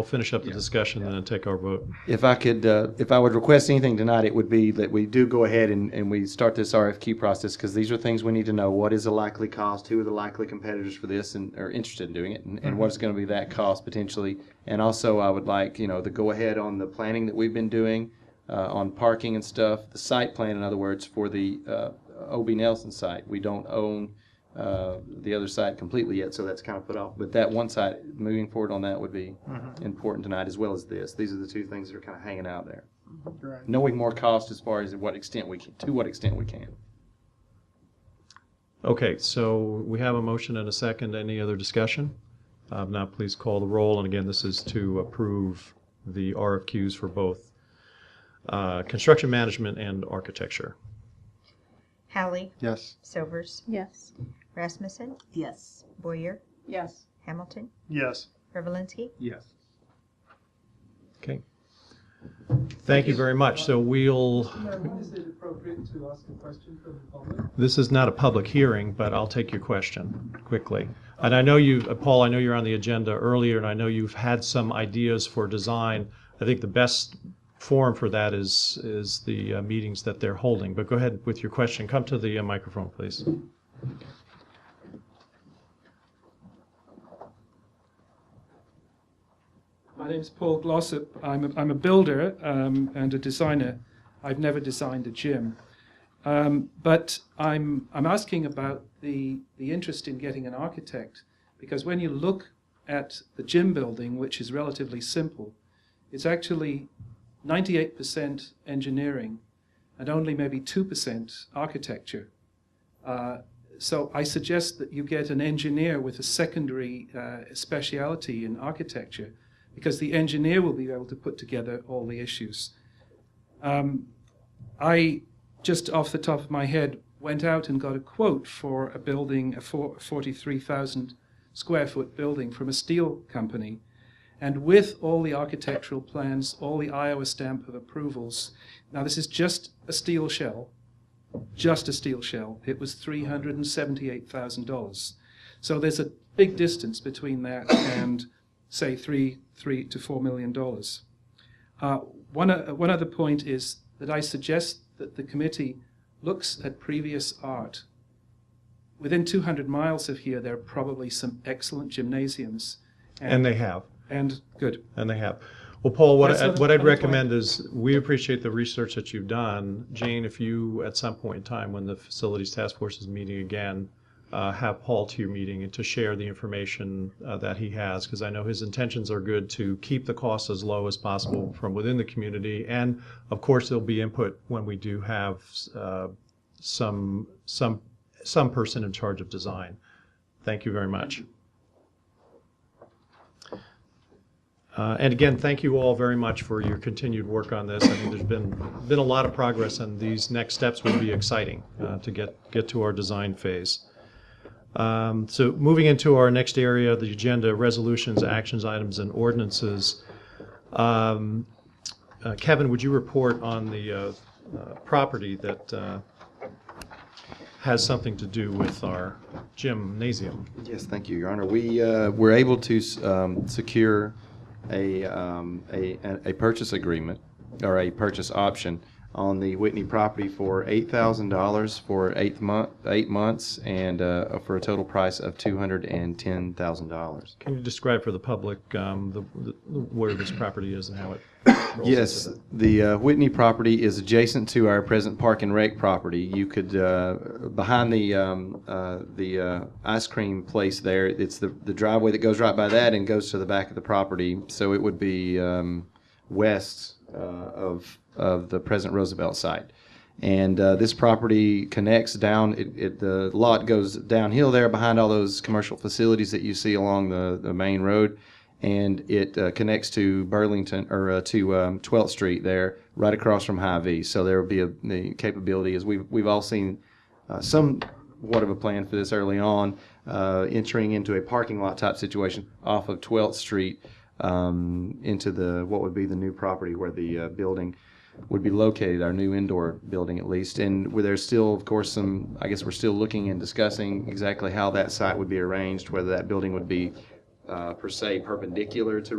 finish up the discussion and then take our vote. If I would request anything tonight, it would be that we do go ahead and we start this RFQ process, because these are things we need to know. What is the likely cost? Who are the likely competitors for this and are interested in doing it? And what's going to be that cost potentially? And also, I would like, the go ahead on the planning that we've been doing on parking and stuff, the site plan, in other words, for the O.B. Nelson site. We don't own the other site completely yet, so that's kind of put off. But that one site, moving forward on that would be important tonight, as well as this. These are the two things that are kind of hanging out there. Right. Knowing more cost as far as to what extent we can. Okay, so we have a motion and a second. Any other discussion? Now please call the roll. And again, this is to approve the RFQs for both construction management and architecture. Hallie, Yes. Silvers, Yes. Rasmussen, Yes. Boyer, Yes. Hamilton, Yes. Revelinsky. Yes. Okay. Thank you very much. So we'll, Is it appropriate to ask a question from the public? this is not a public hearing, but I'll take your question quickly. And I know you, Paul, I know you're on the agenda earlier, and I know you've had some ideas for design. I think the best forum for that is the meetings that they're holding. But go ahead with your question. Come to the microphone, please. My name is Paul Glossop. I'm a builder and a designer. I've never designed a gym. But I'm asking about the interest in getting an architect, because when you look at the gym building, which is relatively simple, it's actually 98% engineering and only maybe 2% architecture. So I suggest that you get an engineer with a secondary speciality in architecture, because the engineer will be able to put together all the issues. I, just off the top of my head, went out and got a quote for a building, a 43,000 square foot building from a steel company. And with all the architectural plans, all the Iowa stamp of approvals, now this is just a steel shell, it was $378,000. So there's a big distance between that and, say, $3 to $4 million. One other point is that I suggest that the committee looks at previous art. Within 200 miles of here, there are probably some excellent gymnasiums. And they have. And good. And they have. Well, Paul, what I'd another recommend is, we appreciate the research that you've done. Jane, if you, at some point in time, when the Facilities Task Force is meeting again, have Paul to your meeting and to share the information that he has, because I know his intentions are good to keep the costs as low as possible from within the community. And of course, there'll be input when we do have some person in charge of design. Thank you very much. And again, thank you all very much for your continued work on this. I think there's been a lot of progress, and these next steps will be exciting to get to our design phase. So moving into our next area, the agenda, resolutions, actions, items, and ordinances. Kevin, would you report on the property that has something to do with our gymnasium? Yes, thank you, Your Honor. We were able to secure a purchase agreement, or a purchase option, on the Whitney property for $8,000 for 8 months, and for a total price of $210,000. Can you describe for the public where this property is and how it rolls Yes, into the Whitney property is adjacent to our present Park and Rec property. You could, behind the ice cream place there, it's the driveway that goes right by that and goes to the back of the property. So it would be west of the present Roosevelt site. And this property connects down, the lot goes downhill there behind all those commercial facilities that you see along the main road. And it connects to Burlington, or to 12th Street there, right across from Hy-Vee. So there will be the capability, as we've all seen somewhat of a plan for this early on, entering into a parking lot type situation off of 12th Street into what would be the new property where the building would be located, our new indoor building at least. And where there's still, of course, I guess we're still looking and discussing exactly how that site would be arranged, whether that building would be per se perpendicular to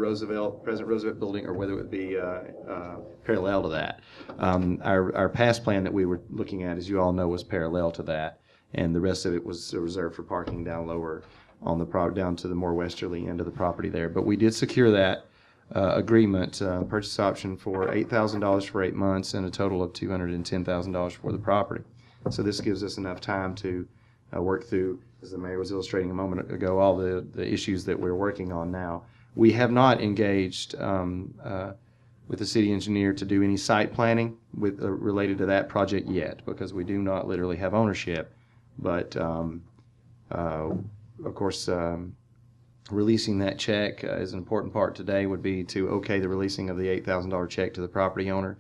present Roosevelt building, or whether it would be parallel to that. Our past plan that we were looking at, as you all know, was parallel to that, and the rest of it was reserved for parking down lower on down to the more westerly end of the property there. But we did secure that agreement, purchase option for $8,000 for 8 months and a total of $210,000 for the property. So this gives us enough time to work through, as the mayor was illustrating a moment ago, all the issues that we're working on now. We have not engaged with the city engineer to do any site planning related to that project yet, because we do not literally have ownership. But of course, releasing that check is an important part today. Would be to okay the releasing of the $8,000 check to the property owner.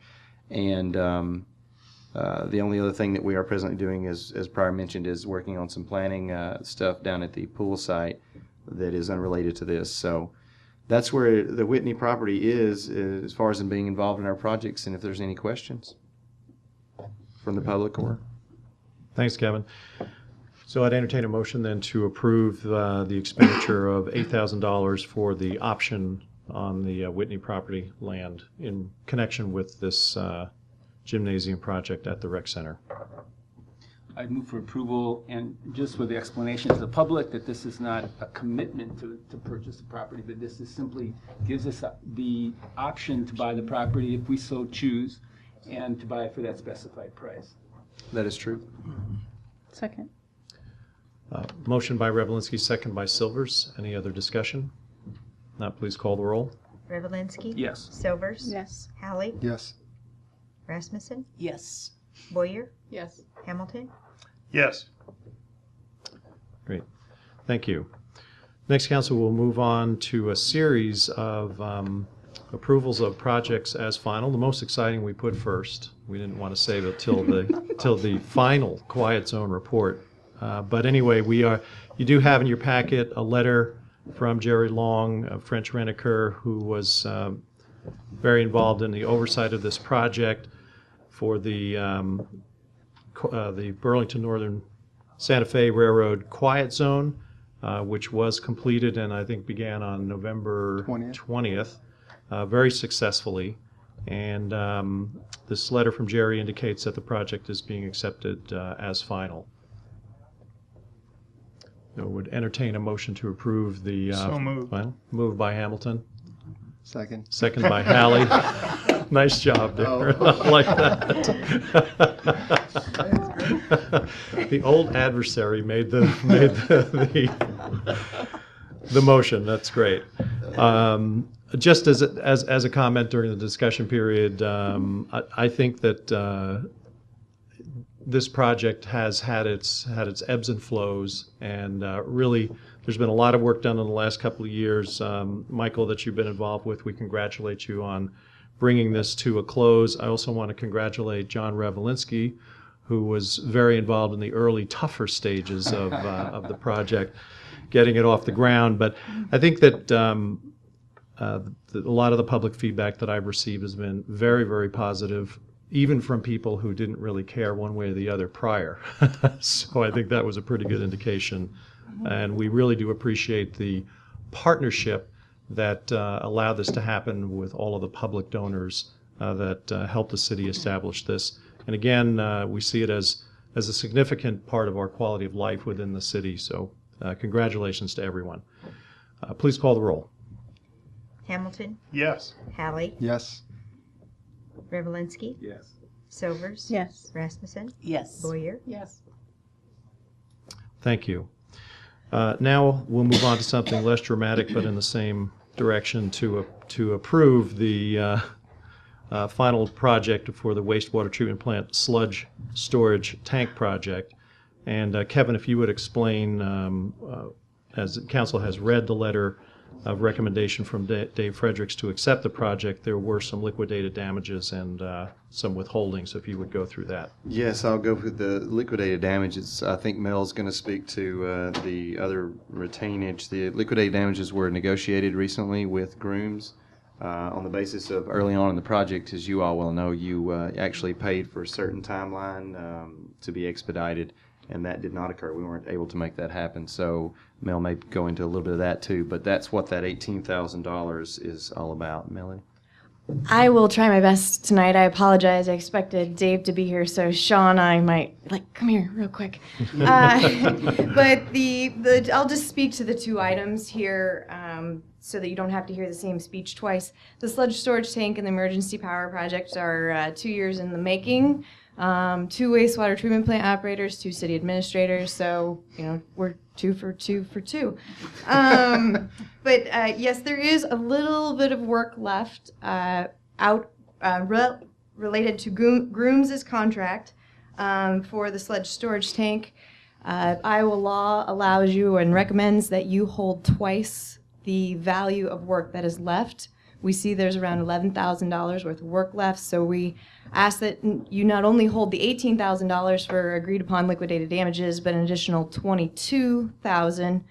And the only other thing that we are presently doing, as prior mentioned, is working on some planning stuff down at the pool site that is unrelated to this. So that's where the Whitney property is as far as in being involved in our projects, and if there's any questions from the public or. Thanks, Kevin. So I'd entertain a motion then to approve the expenditure of $8,000 for the option on the Whitney property land in connection with this gymnasium project at the rec center. I'd move for approval, and just with the explanation to the public that this is not a commitment to purchase the property, but this is simply gives us the option to buy the property if we so choose, and to buy it for that specified price. That is true. Second. Motion by Revelinsky, second by Silvers. Any other discussion? Not, please call the roll. Revelinsky. Yes. Silvers. Yes. Hallie. Yes. Rasmussen. Yes. Boyer. Yes. Hamilton. Yes. Great. Thank you. Next, council will move on to a series of approvals of projects as final. The most exciting we put first. We didn't want to save it till the final quiet zone report. But anyway, you do have in your packet a letter from Jerry Long of French Rent-A-Cur, who was very involved in the oversight of this project for the Burlington Northern Santa Fe Railroad quiet zone, which was completed and I think began on November 20th, very successful. And this letter from Jerry indicates that the project is being accepted as final. So would entertain a motion to approve the So moved. final. Moved by Hamilton. Second. Second by Hallie. Nice job there. I like that. The old adversary made the motion. That's great. Just as a comment during the discussion period, I think that this project has had its ebbs and flows, and really there's been a lot of work done in the last couple of years. Michael, that you've been involved with, we congratulate you on bringing this to a close. I also want to congratulate John Revelinsky, who was very involved in the early tougher stages of the project, getting it off the ground. But I think that a lot of the public feedback that I've received has been very, very positive, even from people who didn't really care one way or the other prior. So I think that was a pretty good indication. And we really do appreciate the partnership that allowed this to happen with all of the public donors that helped the city establish this. And again, we see it as a significant part of our quality of life within the city. So congratulations to everyone. Please call the roll. Hamilton. Yes. Hallie. Yes. Revelinsky. Yes. Silvers. Yes. Rasmussen. Yes. Boyer. Yes. Thank you. Now we'll move on to something less dramatic, but in the same direction, to approve the final project for the wastewater treatment plant sludge storage tank project. And Kevin, if you would explain, as council has read the letter of recommendation from Dave Fredericks to accept the project, there were some liquidated damages and some withholding. So if you would go through that. Yes, I'll go with the liquidated damages. I think Mel's going to speak to the other retainage. The liquidated damages were negotiated recently with Grooms on the basis of early on in the project, as you all well know, you actually paid for a certain timeline to be expedited, and that did not occur. We weren't able to make that happen. So Mel may go into a little bit of that too, but that's what that $18,000 is all about. Melanie? I will try my best tonight. I apologize. I expected Dave to be here, so Sean, I might, come here real quick. But I'll just speak to the two items here so that you don't have to hear the same speech twice. The sludge storage tank and the emergency power project are 2 years in the making. 2 wastewater treatment plant operators, 2 city administrators, so, we're 2 for 2 for 2. But yes, there is a little bit of work left related to Grooms' contract for the sludge storage tank. Iowa law allows you and recommends that you hold twice the value of work that is left. We see there's around $11,000 worth of work left, so we ask that you not only hold the $18,000 for agreed upon liquidated damages, but an additional $22,000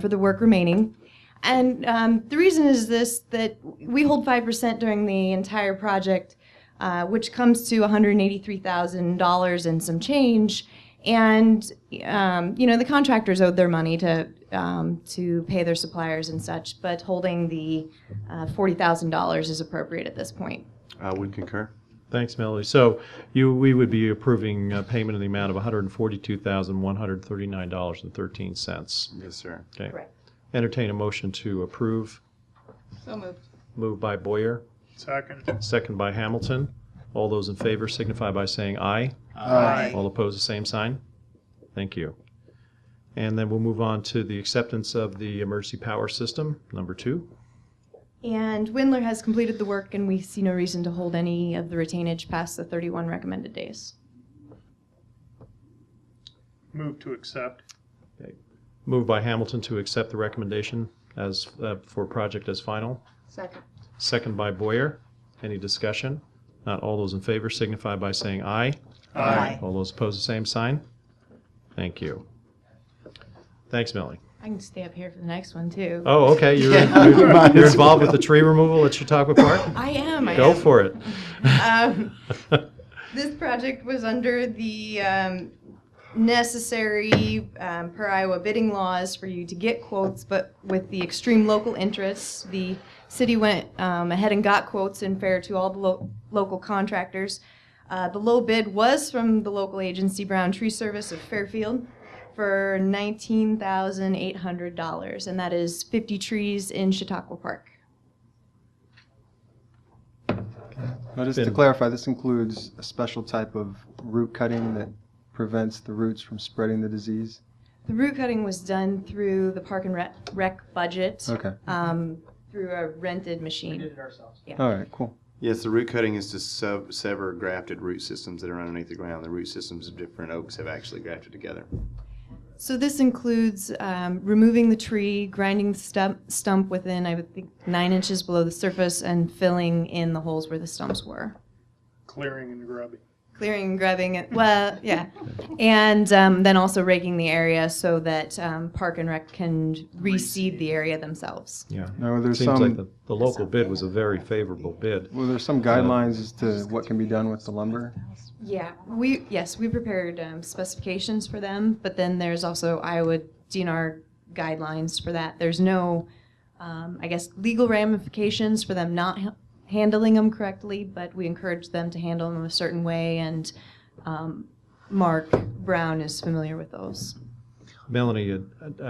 for the work remaining. And the reason is this, that we hold 5% during the entire project, which comes to $183,000 and some change. And, the contractors owed their money to pay their suppliers and such, but holding the $40,000 is appropriate at this point. I would concur. Thanks, Melody. So we would be approving payment in the amount of $142,139.13. Yes, sir. Okay. Correct. Entertain a motion to approve. So moved. Moved by Boyer, Second. second by Hamilton. All those in favor signify by saying aye. Aye. All opposed, the same sign. Thank you. And then we'll move on to the acceptance of the emergency power system, number 2. And Windler has completed the work, and we see no reason to hold any of the retainage past the 31 recommended days. Move to accept. Okay. Moved by Hamilton to accept the recommendation as for project as final. Second. Second by Boyer. Any discussion? Not all those in favor signify by saying aye. Aye. All those opposed, the same sign. Thank you. Thanks, Melanie. I can stay up here for the next one, too. Oh, okay. You're involved with the tree removal at Chautauqua Park? I am. Go for it. This project was under the necessary, per Iowa bidding laws, for you to get quotes, but with the extreme local interests, the city went ahead and got quotes and fair to all the local contractors. The low bid was from the local agency, Brown Tree Service of Fairfield, for $19,800, and that is 50 trees in Chautauqua Park. Now, just to clarify, this includes a special type of root cutting that prevents the roots from spreading the disease? The root cutting was done through the Park and Rec budget. Okay. Through a rented machine. We did it ourselves. Yeah. All right, cool. Yes, the root cutting is to sever grafted root systems that are underneath the ground. The root systems of different oaks have actually grafted together. So this includes removing the tree, grinding the stump within, I would think, 9 inches below the surface, and filling in the holes where the stumps were. Clearing and grubbing. Clearing and grubbing it, well, yeah. And then also raking the area so that Park and Rec can reseed the area themselves. Yeah. Now, there's Seems some, like the local bid was a very favorable bid. well, there's some guidelines as to what can be done with the lumber. Yeah, we prepared specifications for them, but then there's also Iowa DNR guidelines for that. There's no, I guess, legal ramifications for them not handling them correctly, but we encourage them to handle them a certain way, and Mark Brown is familiar with those. Melanie,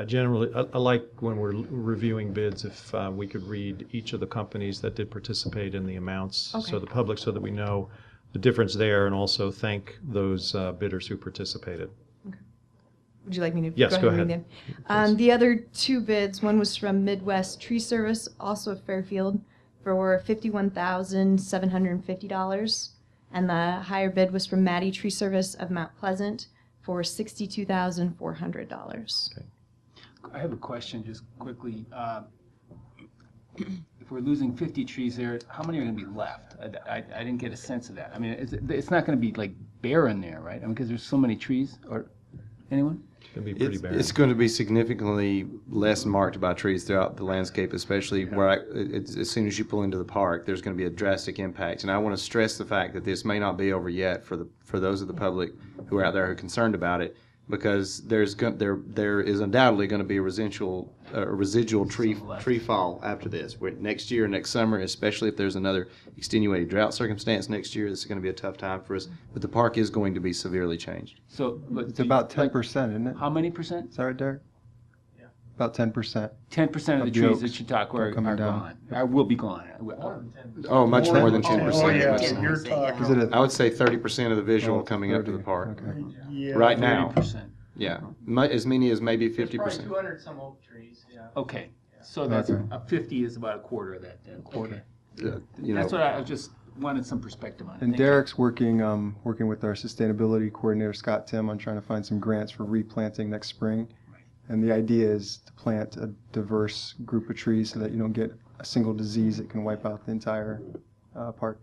generally, I like when we're reviewing bids if we could read each of the companies that did participate in the amounts, Okay. so the public, so that we know the difference there, and also thank those bidders who participated. Would you like me to Yes, go and ahead. read them? The other 2 bids, one was from Midwest Tree Service, also of Fairfield, for $51,750, and the higher bid was from Maddie Tree Service of Mount Pleasant for $62,400. Okay. I have a question just quickly. If we're losing 50 trees there, how many are going to be left? I didn't get a sense of that. I mean, it's not going to be like barren there, right? I mean, because there's so many trees. Or anyone? It's going to be pretty barren. It's going to be significantly less marked by trees throughout the landscape, especially where as soon as you pull into the park, there's going to be a drastic impact. And I want to stress the fact that this may not be over yet for those of the public who are out there who are concerned about it, because there is undoubtedly going to be a residual tree fall after this. Next year, next summer, especially if there's another extenuating drought circumstance next year, this is going to be a tough time for us. But the park is going to be severely changed. So, but It's about 10%, isn't it? how many percent? Is that right, Derek? Yeah. About 10%. 10% of the Of the trees oaks at Chautauqua are coming down. gone. Or will be gone. Oh, much more than 10%. Oh, yeah, Much- you're talking. Is it a, I would say 30% of the visual Oh, coming up to the 30, park. okay. Yeah. Right now. 30%. Yeah, as many as maybe 50%. 200 some oak trees, yeah. Okay, so that's, Okay. a 50 is about a quarter of that then. quarter. Okay. You That's know, what I just wanted some perspective on. And Thank you. Derek's working with our sustainability coordinator, Scott Tim, on trying to find some grants for replanting next spring. And the idea is to plant a diverse group of trees so that you don't get a single disease that can wipe out the entire park.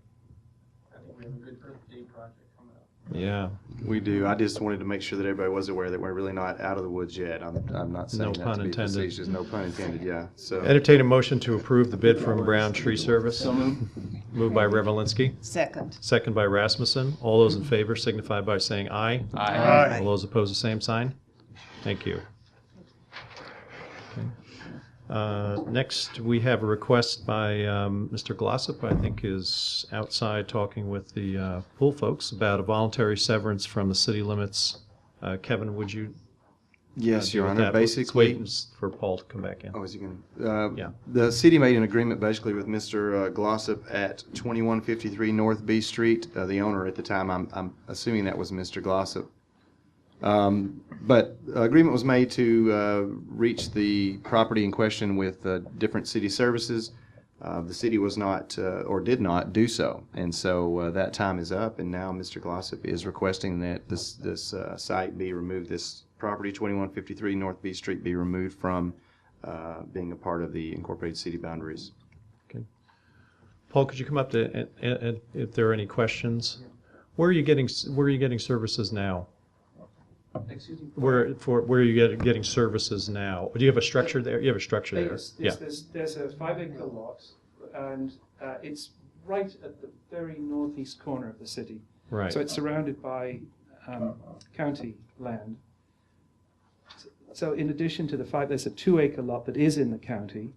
I think we have a good Earth Day project coming up. Yeah. We do. I just wanted to make sure that everybody was aware that we're really not out of the woods yet. I'm not saying No that pun to be intended. facetious. No pun intended, yeah. So, Entertain a motion to approve the bid from Brown Tree Service. So moved. Moved by Revelinsky. Second. Second by Rasmussen. All those in favor signify by saying aye. Aye. All those opposed, the same sign. Thank you. Okay. Next, we have a request by Mr. Glossop, I think is outside talking with the pool folks about a voluntary severance from the city limits. Kevin, would you? yes, deal Your with Honor. that? Let's Basically, wait for Paul to come back in. oh, is he going to? Yeah. The city made an agreement basically with Mr. Glossop at 2153 North B Street. The owner at the time, I'm assuming that was Mr. Glossop. But agreement was made to reach the property in question with different city services. The city was not or did not do so, and so that time is up. And now Mr. Glossop is requesting that this site be removed. This property, 2153 North B Street, be removed from being a part of the incorporated city boundaries. Okay. Paul, could you come up to and if there are any questions? Where are you getting services now? Excuse me. Where are you getting services now? Do you have a structure there? You have a structure there. Yes, there's a 5-acre lot, and it's right at the very northeast corner of the city. Right. So it's surrounded by county land. So in addition to there's a 2-acre lot that is in the county.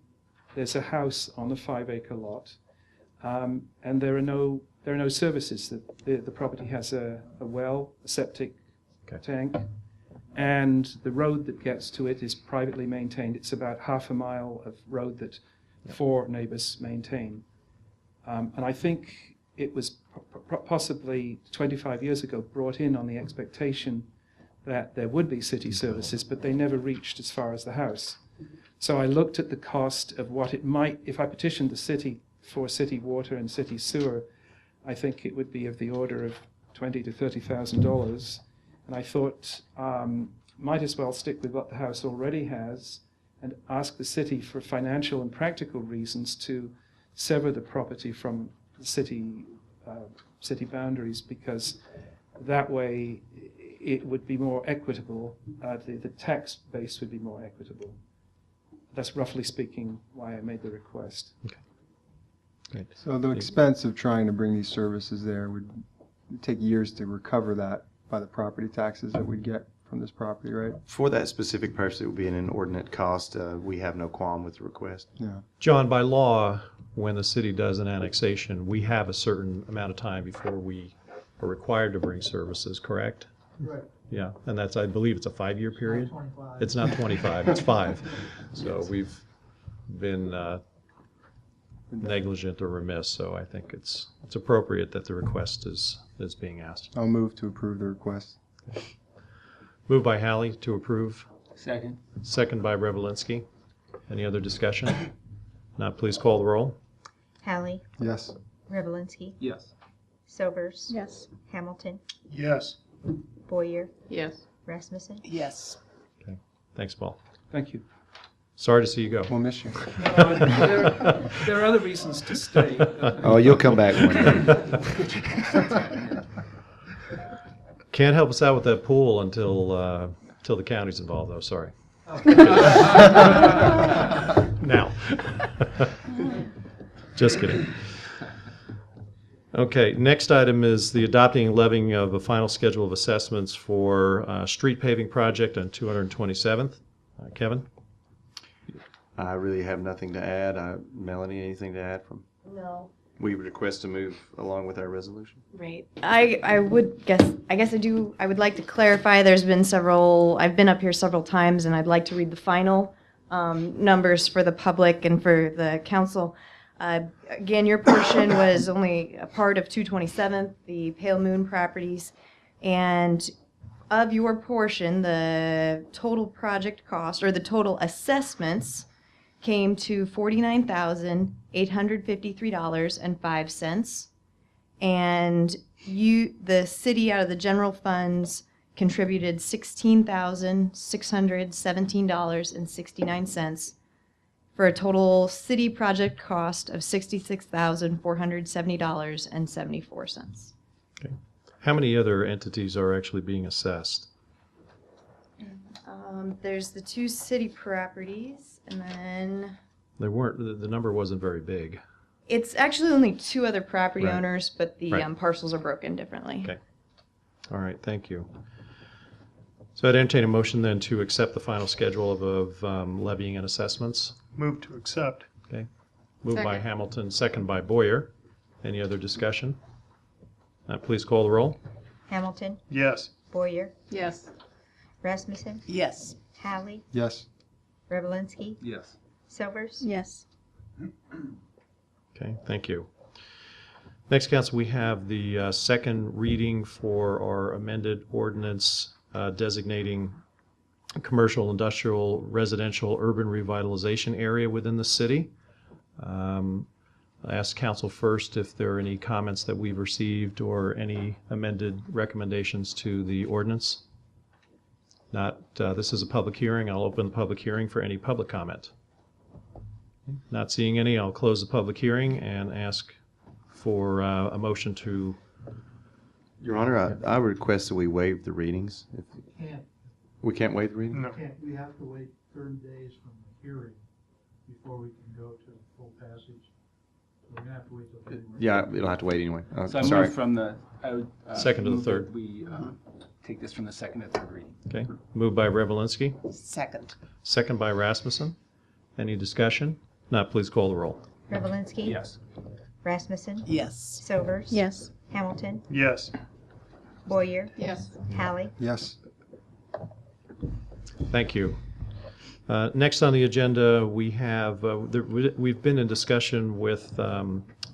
There's a house on the 5-acre lot, and there are no services. The property has a well, a septic tank, and the road that gets to it is privately maintained. It's about half a mile of road that 4 neighbors maintain. And I think it was possibly 25 years ago brought in on the expectation that there would be city services, but they never reached as far as the house. So I looked at the cost of what it might, if I petitioned the city for city water and city sewer, I think it would be of the order of $20,000 to $30,000. And I thought, might as well stick with what the house already has and ask the city for financial and practical reasons to sever the property from the city boundaries, because that way it would be more equitable. The tax base would be more equitable. That's roughly speaking why I made the request. Okay. Great. So the expense of trying to bring these services there would take years to recover that by the property taxes that we'd get from this property, right? For that specific purpose, it would be an inordinate cost. We have no qualm with the request. Yeah. John, by law, when the city does an annexation, we have a certain amount of time before we are required to bring services, correct? Right. Yeah, and that's, I believe it's a 5-year period? 25. It's not 25, it's 5. So we've been negligent or remiss, so I think it's appropriate that the request is being asked. I'll move to approve the request. Moved by Hallie to approve. Second. Second by Revelinsky. Any other discussion? Not, please call the roll. Hallie, Yes. Revelinsky, Yes. Sobers, Yes. Hamilton, Yes. Boyer, Yes. Rasmussen. Yes. Okay, thanks, Paul. Thank you. Sorry to see you go. We'll miss you. There are other reasons to stay. Oh, you'll come back one day. Can't help us out with that pool until the county's involved, though, sorry. Now. Just kidding. Okay, next item is the adopting and levying of a final schedule of assessments for street paving project on 227th. Kevin? I really have nothing to add. Melanie, anything to add from? No. We request to move along with our resolution. Right. I guess I do. I would like to clarify. I've been up here several times, and I'd like to read the final numbers for the public and for the council. Again, your portion was only a part of 227th, the Pale Moon properties, and of your portion, the total project cost or the total assessments came to $49,853.05, and the city out of the general funds contributed $16,617.69 for a total city project cost of $66,470.74. Okay. How many other entities are actually being assessed? There's the 2 city properties, and then They weren't, the number wasn't very big. it's actually only 2 other property Right. owners, but the Right. parcels are broken differently. Okay. All right, thank you. So I'd entertain a motion then to accept the final schedule of levying and assessments. Move to accept. Okay. Moved by Second. Hamilton, second by Boyer. Any other discussion? Please call the roll. Hamilton, Yes. Boyer, Yes. Rasmussen, Yes. Hallie, Yes. Revelinsky, Yes. Silvers. Yes. Okay, thank you. Next, council, we have the second reading for our amended ordinance designating commercial, industrial, residential, urban revitalization area within the city. I ask council first if there are any comments that we've received or any amended recommendations to the ordinance. Not, this is a public hearing. I'll open the public hearing for any public comment. Not seeing any, I'll close the public hearing and ask for a motion to. Your Honor, I would request that we waive the readings. We can't waive the reading? No. We have to wait 30 days from the hearing before we can go to full passage. So we're gonna have to wait till February. Yeah, it'll have to wait anyway. So I Sorry. move from the, I would. Second to the move that third. We take this from the second to third reading. Okay, moved by Revelinsky, Second. second by Rasmussen. Any discussion? Not, please call the roll. Revelinsky. Yes. Rasmussen, Yes. Silvers. Yes. Hamilton, Yes. Boyer, Yes. Hallie, Yes. Thank you. Next on the agenda, we have, we've been in discussion with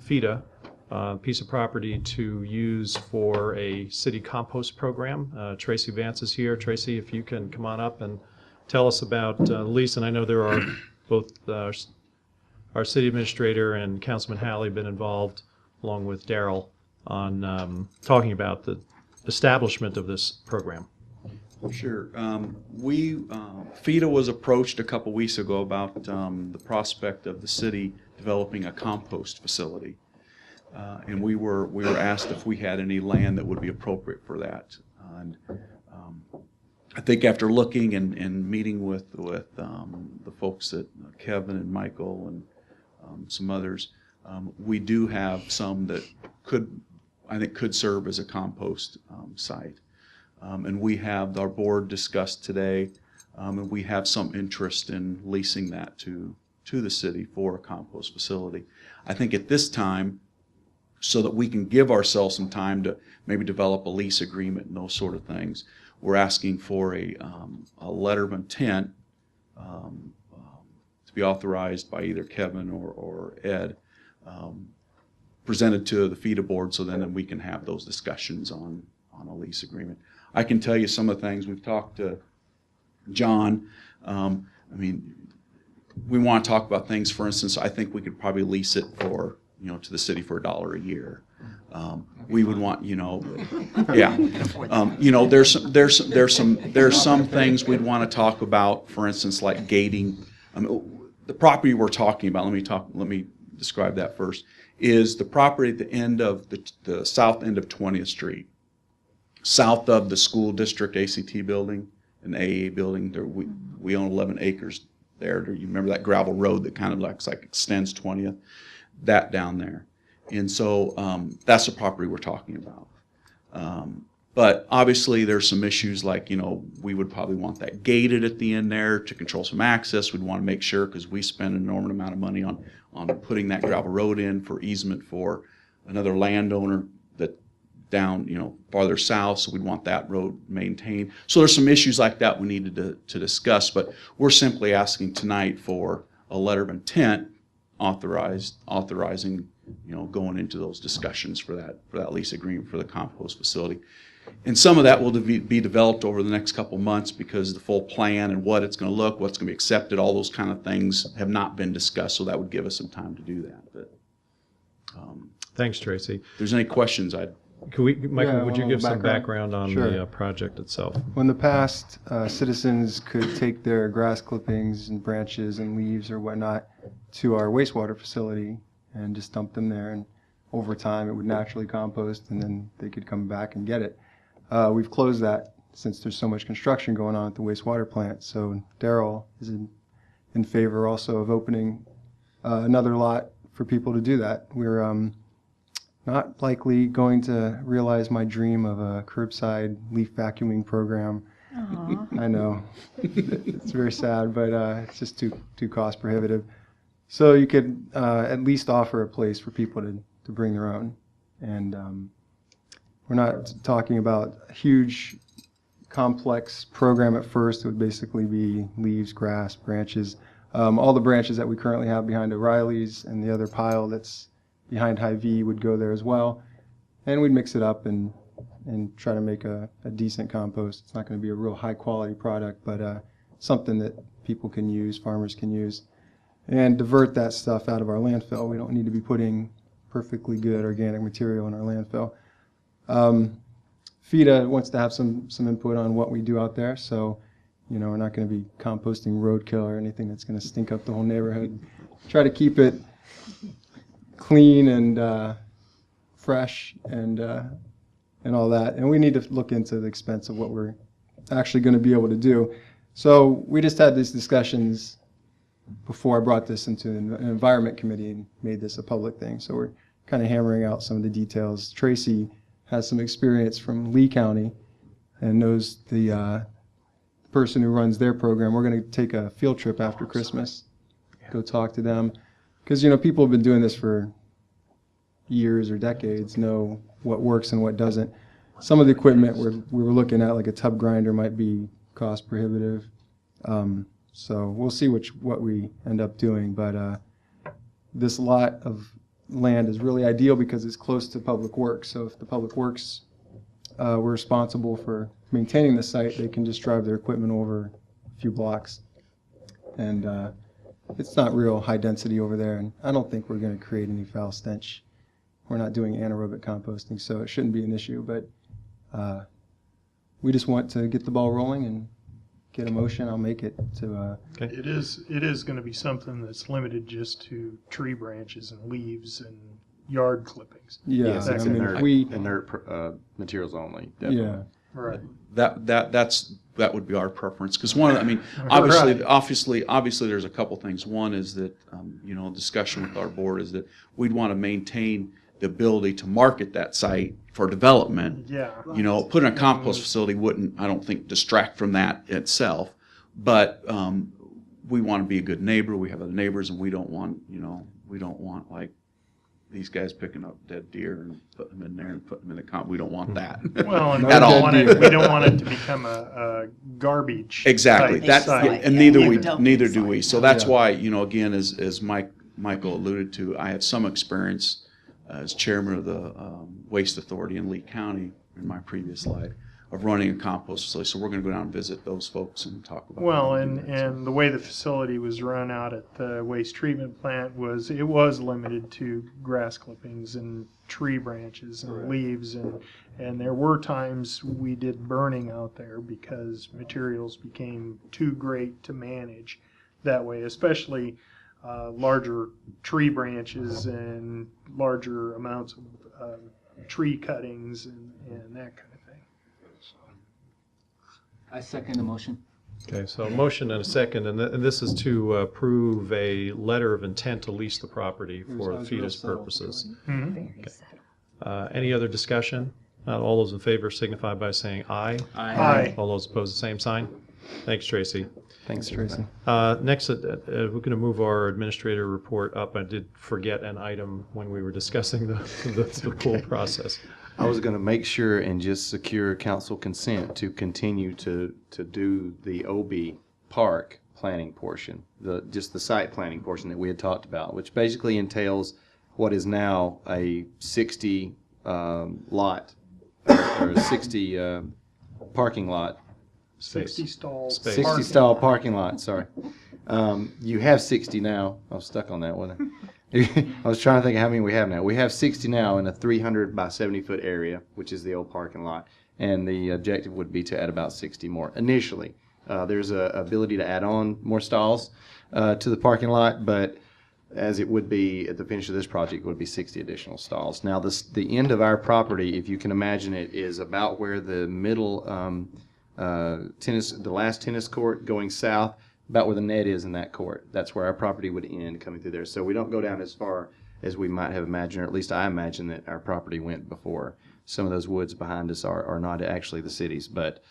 FIDA, a piece of property to use for a city compost program. Tracy Vance is here. Tracy, if you can come on up and tell us about the lease. And I know there are both our city administrator and Councilman Hallie been involved, along with Daryl, on talking about the establishment of this program. Sure. FIDA was approached a couple weeks ago about the prospect of the city developing a compost facility. And we were asked if we had any land that would be appropriate for that. And I think after looking and meeting with the folks at Kevin and Michael and some others, we do have some that I think could serve as a compost site. And we have, our board discussed today, and we have some interest in leasing that to the city for a compost facility. I think at this time, so that we can give ourselves some time to maybe develop a lease agreement and those sort of things, we're asking for a letter of intent to be authorized by either Kevin or Ed, presented to the FIDA board, so then we can have those discussions on a lease agreement. I can tell you some of the things we've talked to John. I mean, we want to talk about things. For instance, I think we could probably lease it for, to the city for $1 a year. We would want, yeah. There's some things we'd want to talk about. For instance, like gating. The property we're talking about. Let me describe that first. Is the property at the end of the south end of 20th Street. South of the school district ACT building and AA building, there, we own 11 acres there. You remember that gravel road that kind of looks like extends 20th? That down there. And so that's the property we're talking about. But obviously there's some issues like, we would probably want that gated at the end there to control some access. We'd want to make sure, because we spend an enormous amount of money on putting that gravel road in for easement for another landowner that down, farther south, so we'd want that road maintained. So there's some issues like that we needed to discuss, but we're simply asking tonight for a letter of intent authorizing, going into those discussions for that lease agreement for the compost facility. And some of that will be developed over the next couple months, because the full plan and what it's going to look, what's going to be accepted, all those kind of things have not been discussed, so that would give us some time to do that. But Thanks, Tracy. if there's any questions, Michael, would you give some background on Sure. the project itself? Well, in the past, citizens could take their grass clippings and branches and leaves or whatnot to our wastewater facility and just dump them there. And over time it would naturally compost, and then they could come back and get it. We've closed that since there's so much construction going on at the wastewater plant. So Daryl is in favor also of opening another lot for people to do that. We're not likely going to realize my dream of a curbside leaf vacuuming program. Aw. I know. It's very sad, but it's just too cost prohibitive. So you could at least offer a place for people to bring their own. And we're not talking about a huge, complex program at first. It would basically be leaves, grass, branches. All the branches that we currently have behind O'Reilly's and the other pile that's behind Hy-Vee would go there as well. And we'd mix it up and try to make a decent compost. It's not going to be a real high quality product, but something that people can use, farmers can use, and divert that stuff out of our landfill. We don't need to be putting perfectly good organic material in our landfill. FIDA wants to have some input on what we do out there, so we're not going to be composting roadkill or anything that's going to stink up the whole neighborhood. Try to keep it clean and fresh and all that. And we need to look into the expense of what we're actually going to be able to do. So we just had these discussions before I brought this into an environment committee and made this a public thing. So we're kind of hammering out some of the details. Tracy has some experience from Lee County and knows the person who runs their program. We're going to take a field trip after Christmas, go talk to them. Because, people have been doing this for years or decades, know what works and what doesn't. Some of the equipment we were looking at, like a tub grinder, might be cost prohibitive. So we'll see what we end up doing. But this lot of land is really ideal because it's close to public works. So if the public works were responsible for maintaining the site, they can just drive their equipment over a few blocks. And it's not real high density over there, and I don't think we're going to create any foul stench. We're not doing anaerobic composting, so it shouldn't be an issue. But we just want to get the ball rolling and get a motion. I'll make it to. Okay. It is going to be something that's limited just to tree branches and leaves and yard clippings. Yeah, yes, it's inert materials only. Definitely. Yeah, right. That would be our preference, because obviously there's a couple things. One is that discussion with our board is that we'd want to maintain the ability to market that site for development. Yeah. Putting a compost facility wouldn't, I don't think, distract from that itself. But we want to be a good neighbor. We have other neighbors, and we don't want like these guys picking up dead deer and putting them in there and putting them in the comp. We don't want that. Well, and we don't want it to become a garbage. Exactly. That's and neither do we. So that's why, again, as Michael alluded to, I have some experience as chairman of the Waste Authority in Lee County in my previous life of running a compost facility. So we're going to go down and visit those folks and talk about. Well, and the way the facility was run out at the waste treatment plant was limited to grass clippings and tree branches and leaves, and there were times we did burning out there because materials became too great to manage that way, especially larger tree branches and larger amounts of tree cuttings and that kind of thing. I second the motion. Okay, so a motion and a second, and this is to approve a letter of intent to lease the property for FIDA's purposes. Mm-hmm. Any other discussion? All those in favor signify by saying aye. Aye. All those opposed, the same sign. Thanks, Tracy. Thanks, Tracy. Next, we're going to move our administrator report up. I did forget an item when we were discussing the pool process. I was going to make sure and just secure council consent to continue to do the OB park planning portion, just the site planning portion that we had talked about, which basically entails what is now a 60 lot or 60 parking lot. 60 stall. 60 stall parking lot, sorry. You have 60 now. I was stuck on that, wasn't I? I was trying to think of how many we have now. We have 60 now in a 300 by 70 foot area, which is the old parking lot. And the objective would be to add about 60 more initially. There's a ability to add on more stalls to the parking lot, but as it would be at the finish of this project, would be 60 additional stalls. Now, the end of our property, if you can imagine it, is about where the middle the last tennis court going south, about where the net is in that court. That's where our property would end coming through there. So we don't go down as far as we might have imagined, or at least I imagine that our property went before. Some of those woods behind us are not actually the city's, but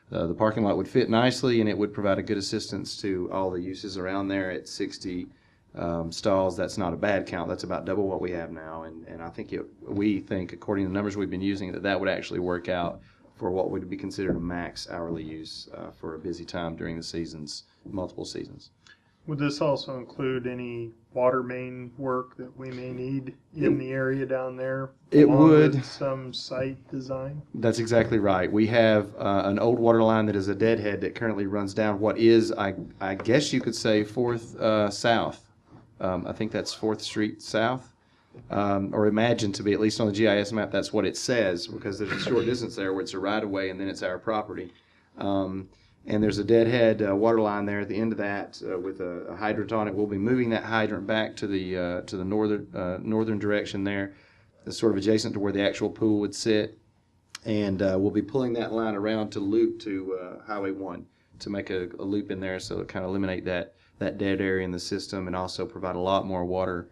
the parking lot would fit nicely, and it would provide a good assistance to all the uses around there. At 60 stalls, that's not a bad count. That's about double what we have now, and I think we think, according to the numbers we've been using, that would actually work out for what would be considered a max hourly use for a busy time during the seasons, multiple seasons. Would this also include any water main work that we may need in the area down there? It along would. with some site design? That's exactly right. We have an old water line that is a deadhead that currently runs down what is, I guess you could say, 4th South. I think that's 4th Street South, or imagined to be, at least on the GIS map, that's what it says, because there's a short distance there where it's a right-of-way and then it's our property. And there's a deadhead water line there at the end of that with a hydrant on it. We'll be moving that hydrant back to the northern direction there. It's sort of adjacent to where the actual pool would sit. And we'll be pulling that line around to loop to Highway 1 to make a loop in there, so to kind of eliminate that dead area in the system and also provide a lot more water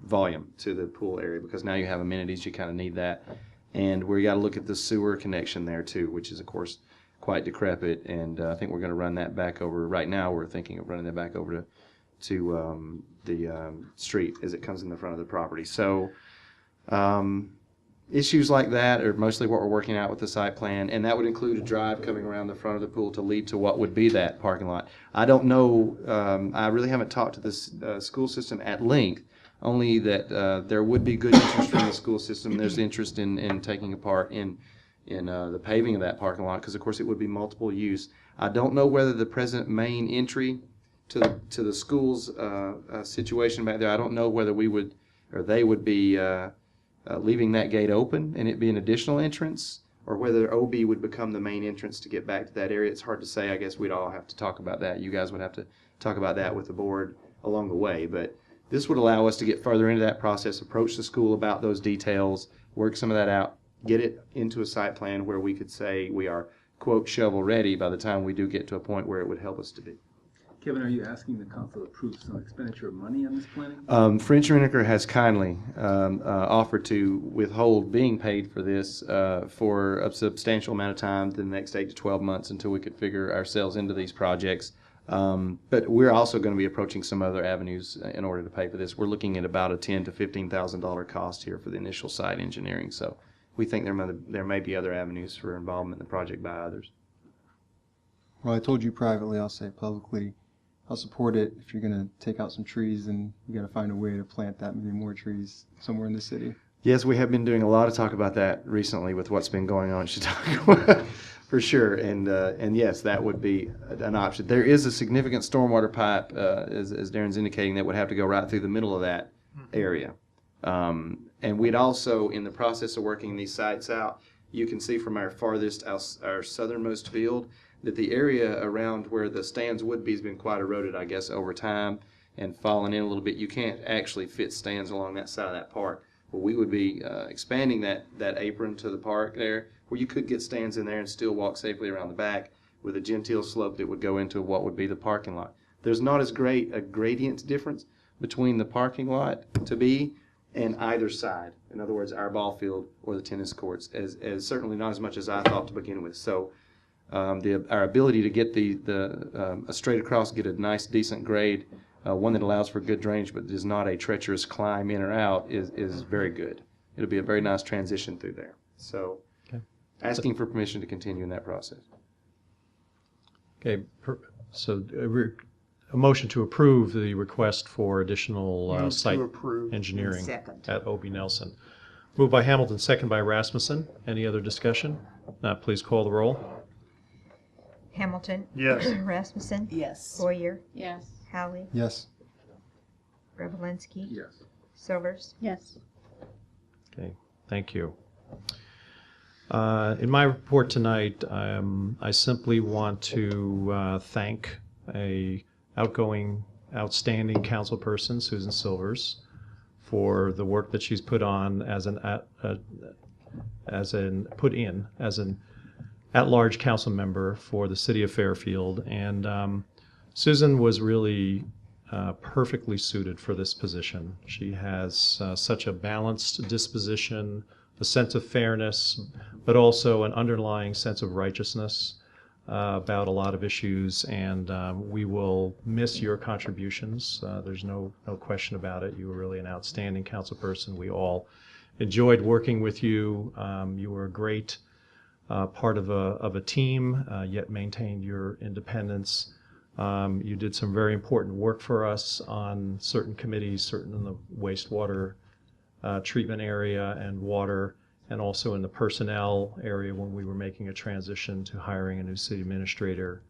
volume to the pool area, because now you have amenities, you kind of need that. And we got to look at the sewer connection there too, which is of course quite decrepit, and I think we're going to run that back over. Right now we're thinking of running that back over to the street as it comes in the front of the property. So issues like that are mostly what we're working out with the site plan, and that would include a drive coming around the front of the pool to lead to what would be that parking lot. I don't know, I really haven't talked to this school system at length, only that there would be good interest from the school system. There's interest in taking a part in the paving of that parking lot, because of course it would be multiple use. I don't know whether the present main entry to the school's situation back there, I don't know whether we would, or they would be leaving that gate open and it be an additional entrance, or whether OB would become the main entrance to get back to that area. It's hard to say. I guess we'd all have to talk about that. You guys would have to talk about that with the board along the way, but this would allow us to get further into that process, approach the school about those details, work some of that out, get it into a site plan where we could say we are, quote, shovel ready by the time we do get to a point where it would help us to be. Kevin, are you asking the council to approve some expenditure of money on this planning? French Reniker has kindly offered to withhold being paid for this for a substantial amount of time, the next 8 to 12 months, until we could figure ourselves into these projects. But we're also going to be approaching some other avenues in order to pay for this. We're looking at about a $10,000 to $15,000 cost here for the initial site engineering. So we think there may be other avenues for involvement in the project by others. Well, I told you privately, I'll say publicly, I'll support it if you're going to take out some trees, and you got to find a way to plant that many more trees somewhere in the city. Yes, we have been doing a lot of talk about that recently with what's been going on in Chautauqua, for sure. And yes, that would be an option. There is a significant stormwater pipe, as Darren's indicating, that would have to go right through the middle of that area. And we'd also, in the process of working these sites out, you can see from our farthest, our southernmost field, that the area around where the stands would be has been quite eroded, I guess, over time and fallen in a little bit. You can't actually fit stands along that side of that park. Well, we would be expanding that apron to the park there, where you could get stands in there and still walk safely around the back with a genteel slope that would go into what would be the parking lot. There's not as great a gradient difference between the parking lot to be and either side. In other words, our ball field or the tennis courts, as certainly not as much as I thought to begin with. So our ability to get a straight across, get a nice decent grade, one that allows for good drainage but is not a treacherous climb in or out, is very good. It'll be a very nice transition through there. So asking for permission to continue in that process. Okay, so a motion to approve the request for additional site engineering at OB Nelson. Moved by Hamilton, second by Rasmussen. Any other discussion? Please call the roll. Hamilton. Yes. Rasmussen. Yes. Boyer. Yes. Howley. Yes. Revelinsky. Yes. Silvers. Yes. Okay, thank you. In my report tonight, I simply want to thank a outgoing outstanding councilperson, Susan Silvers, for the work that she's put on as an at-large council member for the city of Fairfield. And Susan was really perfectly suited for this position. She has such a balanced disposition, a sense of fairness, but also an underlying sense of righteousness about a lot of issues, and we will miss your contributions. There's no question about it. You were really an outstanding council person. We all enjoyed working with you. You were a great part of a team, yet maintained your independence. You did some very important work for us on certain committees, certain in the wastewater treatment area and water, and also in the personnel area when we were making a transition to hiring a new city administrator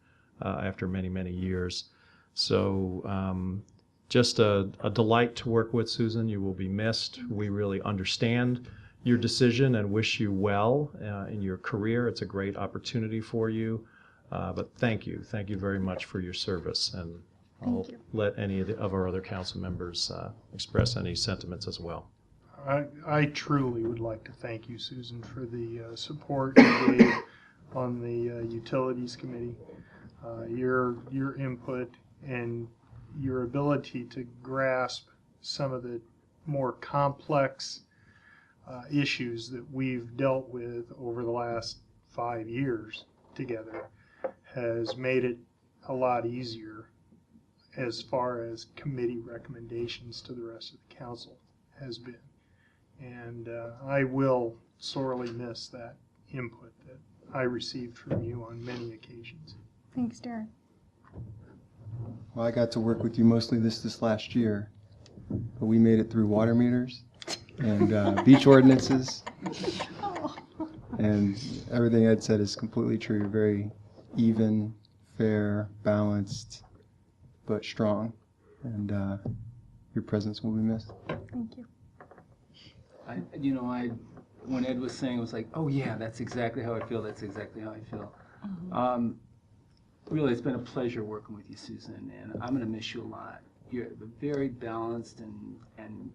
after many, many years. So just a delight to work with, Susan. You will be missed. We really understand your decision and wish you well in your career. It's a great opportunity for you. But thank you very much for your service, and I'll let any of our other council members express any sentiments as well. I truly would like to thank you, Susan, for the support you gave on the Utilities Committee. Your input and your ability to grasp some of the more complex issues that we've dealt with over the last 5 years together has made it a lot easier as far as committee recommendations to the rest of the council has been. And I will sorely miss that input that I received from you on many occasions. Thanks, Darren. Well, I got to work with you mostly this last year, but we made it through water meters and beach ordinances, and everything Ed said is completely true. You're very even, fair, balanced, but strong, and your presence will be missed. Thank you. When Ed was saying, it was like, oh yeah, that's exactly how I feel. That's exactly how I feel. Mm-hmm. Really, it's been a pleasure working with you, Susan, and I'm going to miss you a lot. You have a very balanced and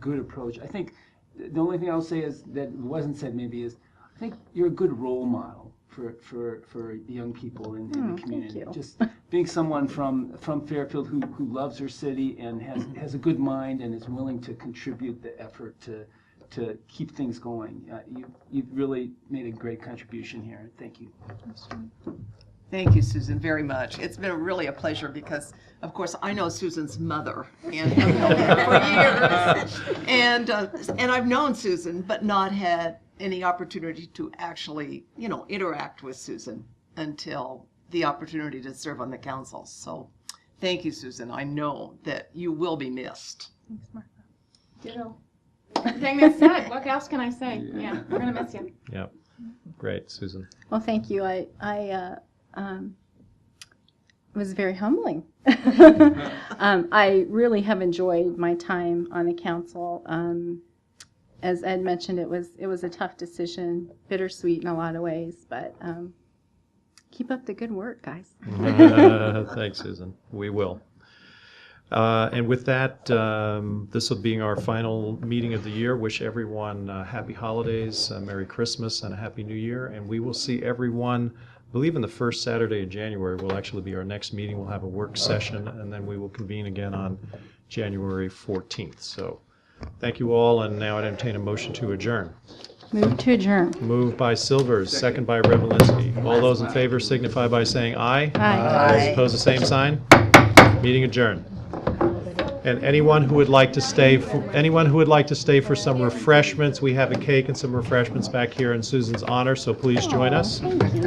good approach. I think the only thing I'll say is that wasn't said maybe is I think you're a good role model for young people in the community. Thank you. Just being someone from Fairfield who loves her city and has a good mind and is willing to contribute the effort to keep things going. You've really made a great contribution here. Thank you. Thank you, Susan, very much. It's been really a pleasure because, of course, I know Susan's mother and have known her for years. And I've known Susan, but not had any opportunity to actually, interact with Susan until the opportunity to serve on the council. So thank you, Susan. I know that you will be missed. Thanks, Martha. Ditto. Everything that's said. What else can I say? Yeah, we're gonna miss you. Yeah, great, Susan. Well, thank you. It was very humbling. I really have enjoyed my time on the council. As Ed mentioned, it was a tough decision, bittersweet in a lot of ways, but keep up the good work, guys. Thanks, Susan. We will. And with that, this will be our final meeting of the year. Wish everyone happy holidays, Merry Christmas, and a Happy New Year. And we will see everyone, I believe in the first Saturday of January will actually be our next meeting. We'll have a work session, and then we will convene again on January 14th. So thank you all, and now I'd entertain a motion to adjourn. Move to adjourn. Moved by Silvers, second by Revelinsky. All those in favor signify by saying aye. Aye. Those opposed, the same sign. Meeting adjourned. And anyone who would like to stay for some refreshments, we have a cake and some refreshments back here in Susan's honor, so please join us. Thank you.